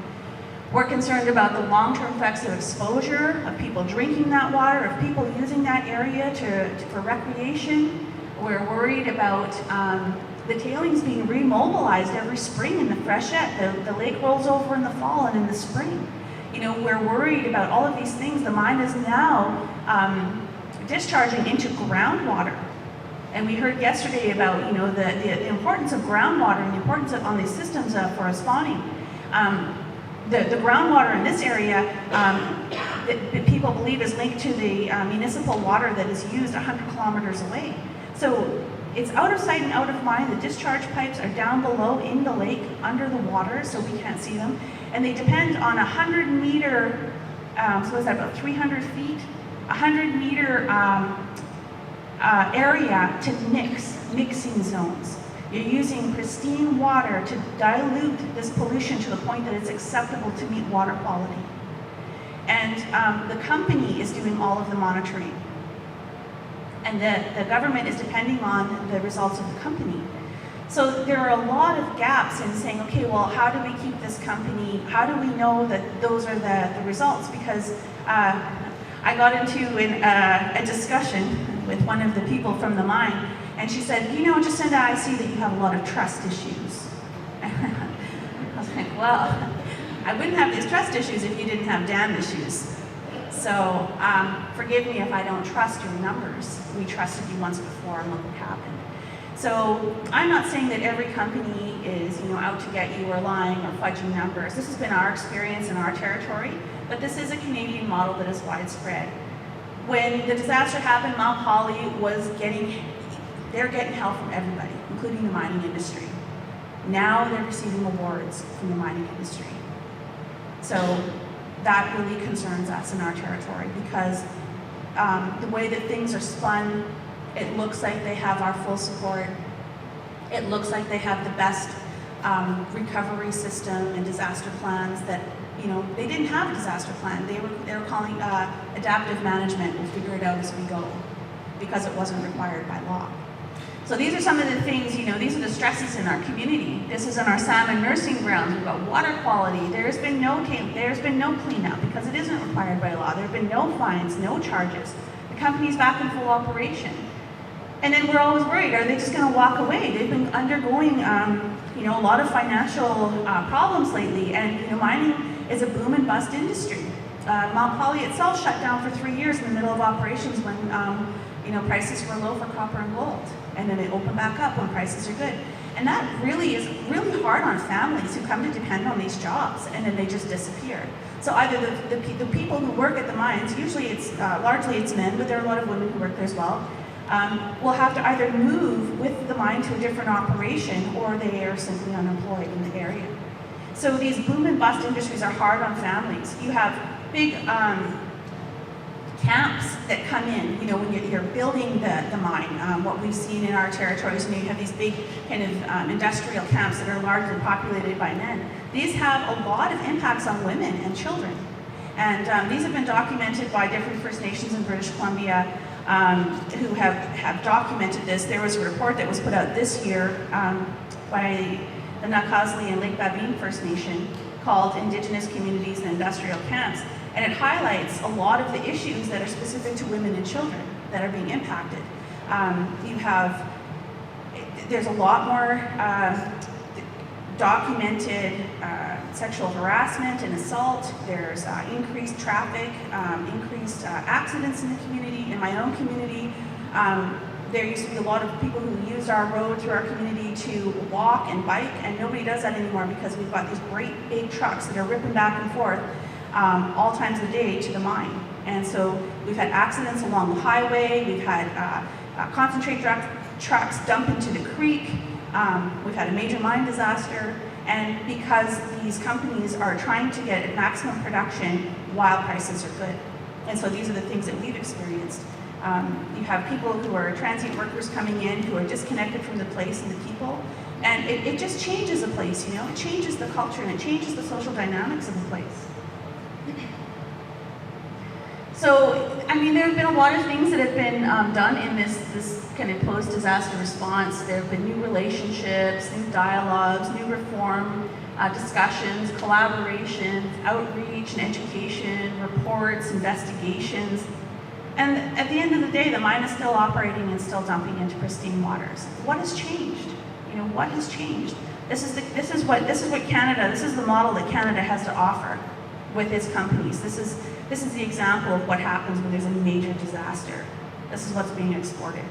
We're concerned about the long-term effects of exposure, of people drinking that water, of people using that area for recreation. We're worried about the tailings being remobilized every spring in the freshet. The lake rolls over in the fall and in the spring. You know, we're worried about all of these things. The mine is now discharging into groundwater. And we heard yesterday about, you know, the importance of groundwater and the importance on these systems for spawning. The groundwater in this area, that people believe is linked to the municipal water that is used 100 kilometers away. So it's out of sight and out of mind. The discharge pipes are down below in the lake, under the water, so we can't see them. And they depend on 100 meter, so what's that, about 300 feet? 100 meter area to mixing zones. You're using pristine water to dilute this pollution to the point that it's acceptable to meet water quality. And the company is doing all of the monitoring. And the government is depending on the results of the company. So there are a lot of gaps in saying, okay, well, how do we keep this company, how do we know that those are the results? Because I got into a discussion with one of the people from the mine, and she said, you know, Jacinda, I see that you have a lot of trust issues. I was like, well, I wouldn't have these trust issues if you didn't have dam issues. So forgive me if I don't trust your numbers. We trusted you once before and look what happened. So I'm not saying that every company is, you know, out to get you or lying or fudging numbers. This has been our experience in our territory, but this is a Canadian model that is widespread. When the disaster happened, Mount Holly was they're getting help from everybody, including the mining industry. Now they're receiving awards from the mining industry. So that really concerns us in our territory because the way that things are spun, it looks like they have our full support. It looks like they have the best recovery system and disaster plans that, you know, they didn't have a disaster plan. They were calling adaptive management. We'll figure it out as we go because it wasn't required by law. So these are some of the things, you know, these are the stresses in our community. This is in our salmon nursing grounds. We've got water quality. There's been no cleanup because it isn't required by law. There have been no fines, no charges. The company's back in full operation. And then we're always worried, are they just going to walk away? They've been undergoing, you know, a lot of financial problems lately, and you know, mining is a boom and bust industry. Mount Holly itself shut down for 3 years in the middle of operations when, you know, prices were low for copper and gold, and then it opened back up when prices are good. And that really is really hard on families who come to depend on these jobs, and then they just disappear. So either the people who work at the mines, usually it's largely it's men, but there are a lot of women who work there as well. Will have to either move with the mine to a different operation or they are simply unemployed in the area. So these boom and bust industries are hard on families. You have big camps that come in, you know, when you're building the mine, what we've seen in our territories, you have these big kind of industrial camps that are largely populated by men. These have a lot of impacts on women and children. And these have been documented by different First Nations in British Columbia who have documented this. There was a report that was put out this year by the Nakazli and Lake Babine First Nation called Indigenous Communities and Industrial Camps. And it highlights a lot of the issues that are specific to women and children that are being impacted. There's a lot more documented sexual harassment and assault. There's increased traffic, increased accidents in the community. In my own community, there used to be a lot of people who used our road through our community to walk and bike, and nobody does that anymore because we've got these great big trucks that are ripping back and forth all times of the day to the mine. And so we've had accidents along the highway, we've had concentrate trucks dump into the creek, we've had a major mine disaster, and because these companies are trying to get maximum production while prices are good. And so these are the things that we've experienced. You have people who are transient workers coming in who are disconnected from the place and the people, and it just changes a place, you know? It changes the culture and it changes the social dynamics of the place. So, I mean, there have been a lot of things that have been done in this kind of post-disaster response. There have been new relationships, new dialogues, new reform discussions, collaborations, outreach and education, reports, investigations. And at the end of the day, the mine is still operating and still dumping into pristine waters. What has changed? You know, what has changed? This is what Canada, this is the model that Canada has to offer with its companies. This is the example of what happens when there's a major disaster. This is what's being exported.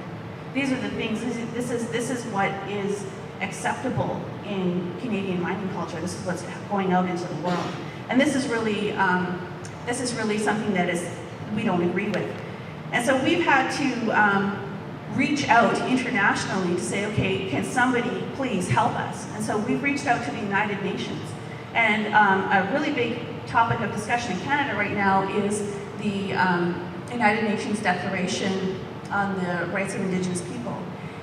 These are the things, this is what is acceptable in Canadian mining culture. This is what's going out into the world. And this is really something that we don't agree with. And so we've had to reach out internationally to say, okay, can somebody please help us? And so we've reached out to the United Nations. And a really big topic of discussion in Canada right now is the United Nations Declaration on the Rights of Indigenous People.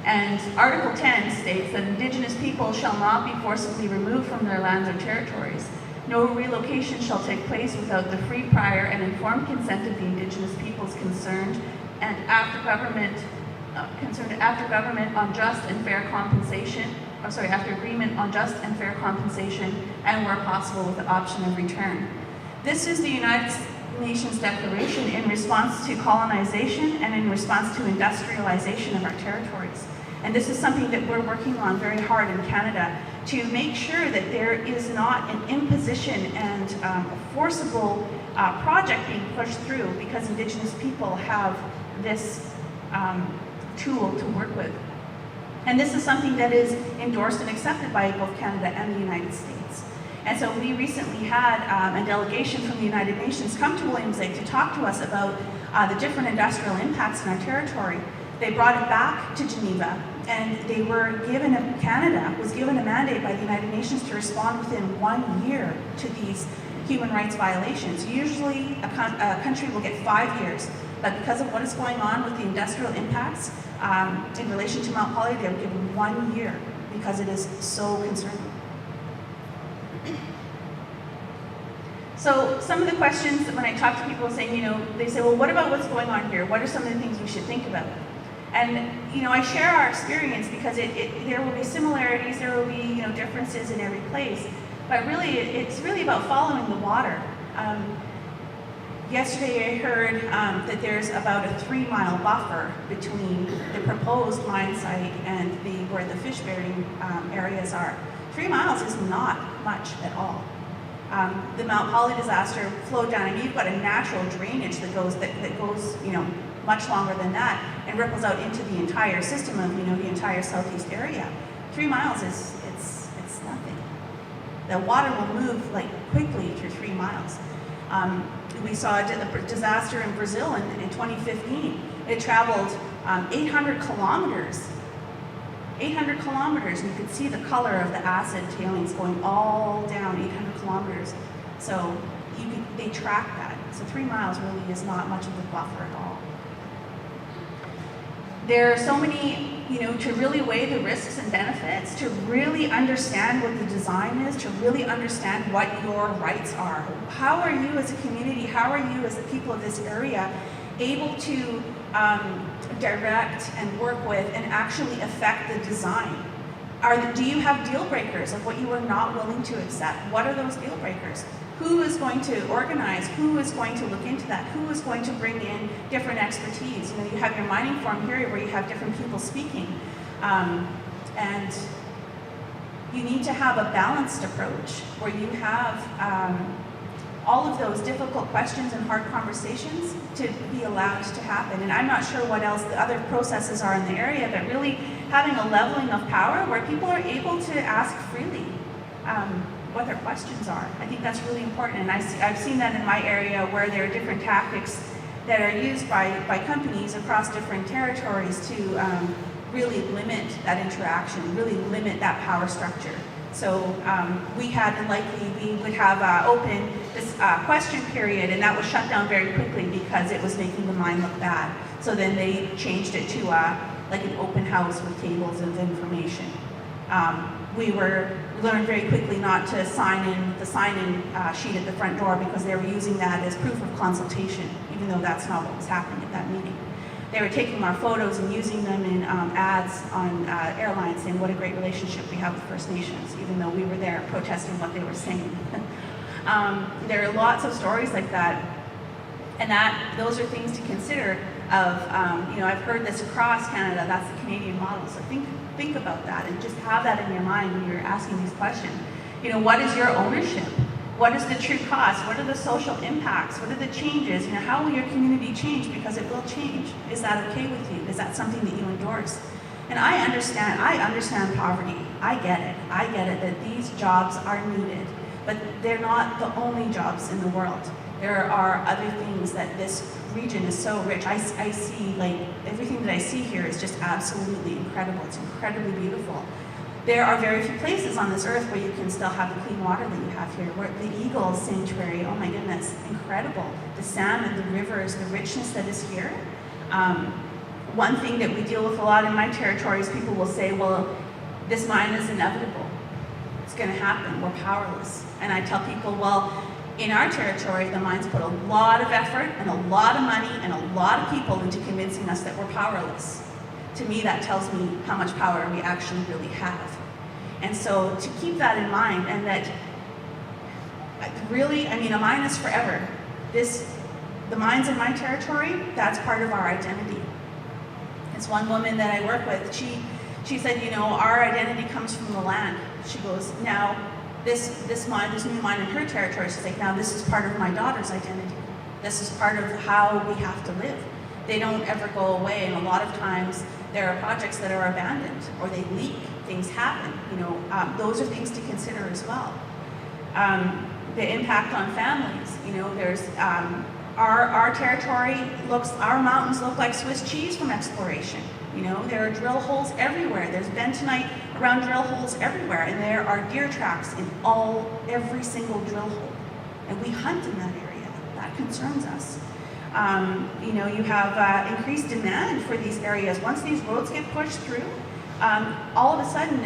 And Article 10 states that Indigenous people shall not be forcibly removed from their lands or territories. No relocation shall take place without the free, prior, and informed consent of the Indigenous peoples concerned, and after government on just and fair compensation. After agreement on just and fair compensation, and where possible with the option of return. This is the United Nations Declaration in response to colonization and in response to industrialization of our territories. And this is something that we're working on very hard in Canada to make sure that there is not an imposition and a forcible project being pushed through because Indigenous people have this tool to work with. And this is something that is endorsed and accepted by both Canada and the United States. And so we recently had a delegation from the United Nations come to Williams Lake to talk to us about the different industrial impacts in our territory. They brought it back to Geneva, and they were given, Canada was given a mandate by the United Nations to respond within 1 year to these human rights violations. Usually a country will get 5 years, but because of what is going on with the industrial impacts in relation to Mount Poly, they were given 1 year because it is so concerning. So some of the questions that when I talk to people saying, they say, well, what about what's going on here? What are some of the things we should think about? And, I share our experience because there will be similarities, there will be, differences in every place. But really, it's really about following the water. Yesterday I heard that there's about a 3-mile buffer between the proposed mine site and where the fish bearing areas are. 3 miles is not much at all. The Mount Poly disaster flowed down, and you've got a natural drainage that goes, much longer than that and ripples out into the entire system of, the entire southeast area. 3 miles it's nothing. The water will move quickly through 3 miles. We saw a disaster in Brazil in 2015. It traveled 800 kilometers. 800 kilometers, and you could see the color of the acid tailings going all down 800 kilometers. So they track that. So 3 miles really is not much of a buffer at all. There are so many, to really weigh the risks and benefits, to really understand what the design is, to really understand what your rights are. How are you as a community, how are you as the people of this area able to direct and work with and actually affect the design? Do you have deal breakers of what you are not willing to accept? What are those deal breakers? Who is going to organize? Who is going to look into that? Who is going to bring in different expertise? You have your mining forum here where you have different people speaking. And you need to have a balanced approach where you have all of those difficult questions and hard conversations to be allowed to happen. And I'm not sure what else the other processes are in the area, but really having a leveling of power where people are able to ask freely what their questions are. I think that's really important, and I've seen that in my area where there are different tactics that are used by companies across different territories to really limit that interaction, really limit that power structure. So we would have open this question period, and that was shut down very quickly because it was making the mine look bad. So then they changed it to like an open house with tables of information. We learned very quickly not to sign in the sign-in sheet at the front door because they were using that as proof of consultation, even though that's not what was happening at that meeting. They were taking our photos and using them in ads on airlines saying what a great relationship we have with First Nations, even though we were there protesting what they were saying. There are lots of stories like that, and those are things to consider I've heard this across Canada, that's the Canadian model, so think about that and just have that in your mind when you're asking these questions. What is your ownership? What is the true cost? What are the social impacts? What are the changes? How will your community change? Because it will change. Is that okay with you? Is that something that you endorse? And I understand poverty. I get it that these jobs are needed, but they're not the only jobs in the world. There are other things that this region is so rich. I see, everything that I see here is just absolutely incredible. It's incredibly beautiful. There are very few places on this earth where you can still have the clean water that you have here. Where the eagle sanctuary, oh my goodness, incredible. The salmon, the rivers, the richness that is here. One thing that we deal with a lot in my territory is people will say, well, this mine is inevitable. It's going to happen. We're powerless. And I tell people, well, in our territory, the mines put a lot of effort and a lot of money and a lot of people into convincing us that we're powerless. To me, that tells me how much power we actually really have. And so to keep that in mind, and that really, a mine is forever. The mines in my territory, that's part of our identity. It's one woman that I work with, she said, our identity comes from the land. She goes, now, this new mine in her territory, she's like, now this is part of my daughter's identity. This is part of how we have to live. They don't ever go away, and a lot of times there are projects that are abandoned or they leak, things happen. Those are things to consider as well. The impact on families, there's our territory our mountains look like Swiss cheese from exploration. There are drill holes everywhere. There's bentonite around drill holes everywhere, and there are deer tracks in every single drill hole. And we hunt in that area. That concerns us. You have increased demand for these areas. Once these roads get pushed through, all of a sudden,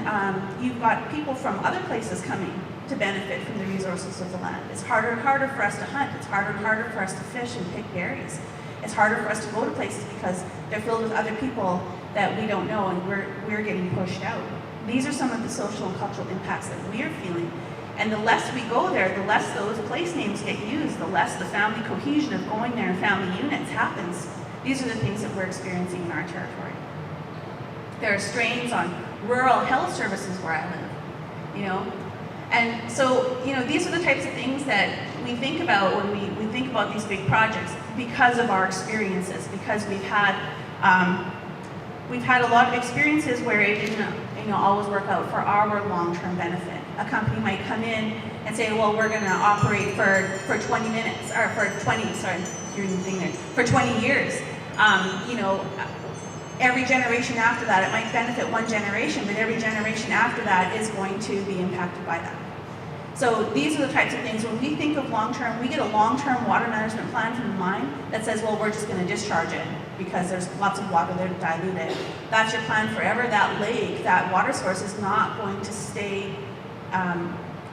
you've got people from other places coming to benefit from the resources of the land. It's harder and harder for us to hunt. It's harder and harder for us to fish and pick berries. It's harder for us to go to places because they're filled with other people that we don't know, and we're getting pushed out. These are some of the social and cultural impacts that we're feeling. And the less we go there, the less those place names get used, the less the family cohesion of going there and family units happens. These are the things that we're experiencing in our territory. There are strains on rural health services where I live, And so, these are the types of things that we think about when we think about these big projects because of our experiences, because we've had a lot of experiences where it didn't always work out for our long-term benefit. A company might come in and say, well, we're going to operate for 20 minutes, or for 20 years. Every generation after that, it might benefit one generation, but every generation after that is going to be impacted by that. So these are the types of things, when we think of long-term, we get a long-term water management plan from the mine that says, well, we're just gonna discharge it because there's lots of water there to dilute it. That's your plan forever. That lake, that water source is not going to stay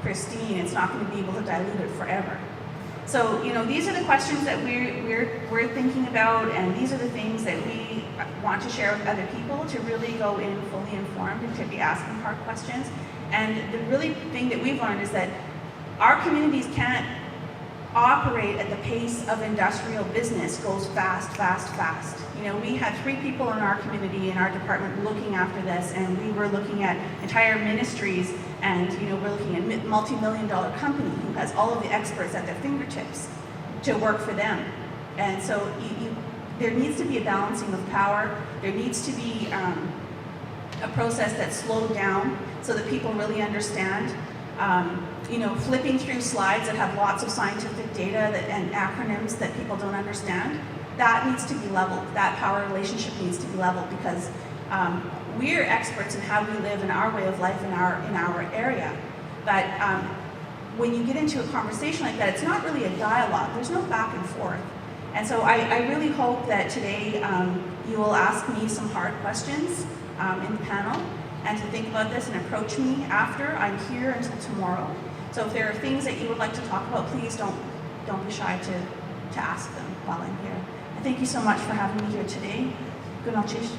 pristine. It's not going to be able to dilute it forever. So, you know, these are the questions that we're thinking about, and these are the things that we want to share with other people to really go in fully informed and to be asking hard questions. And the really thing that we've learned is that our communities can't operate at the pace of industrial business, goes fast, fast, fast. You know, we had 3 people in our community, in our department, looking after this, and we were looking at entire ministries, and, you know, we're looking at multi-million-dollar company who has all of the experts at their fingertips to work for them. And so there needs to be a balancing of power. There needs to be a process that's slowed down so that people really understand. You know, flipping through slides that have lots of scientific data and acronyms that people don't understand, that needs to be leveled. That power relationship needs to be leveled, because we're experts in how we live in our way of life in our area. But when you get into a conversation like that, it's not really a dialogue. There's no back and forth. And so I really hope that today you will ask me some hard questions in the panel, and to think about this and approach me after. I'm here until tomorrow. So if there are things that you would like to talk about, please don't be shy to ask them while I'm here. And thank you so much for having me here today. Good noches.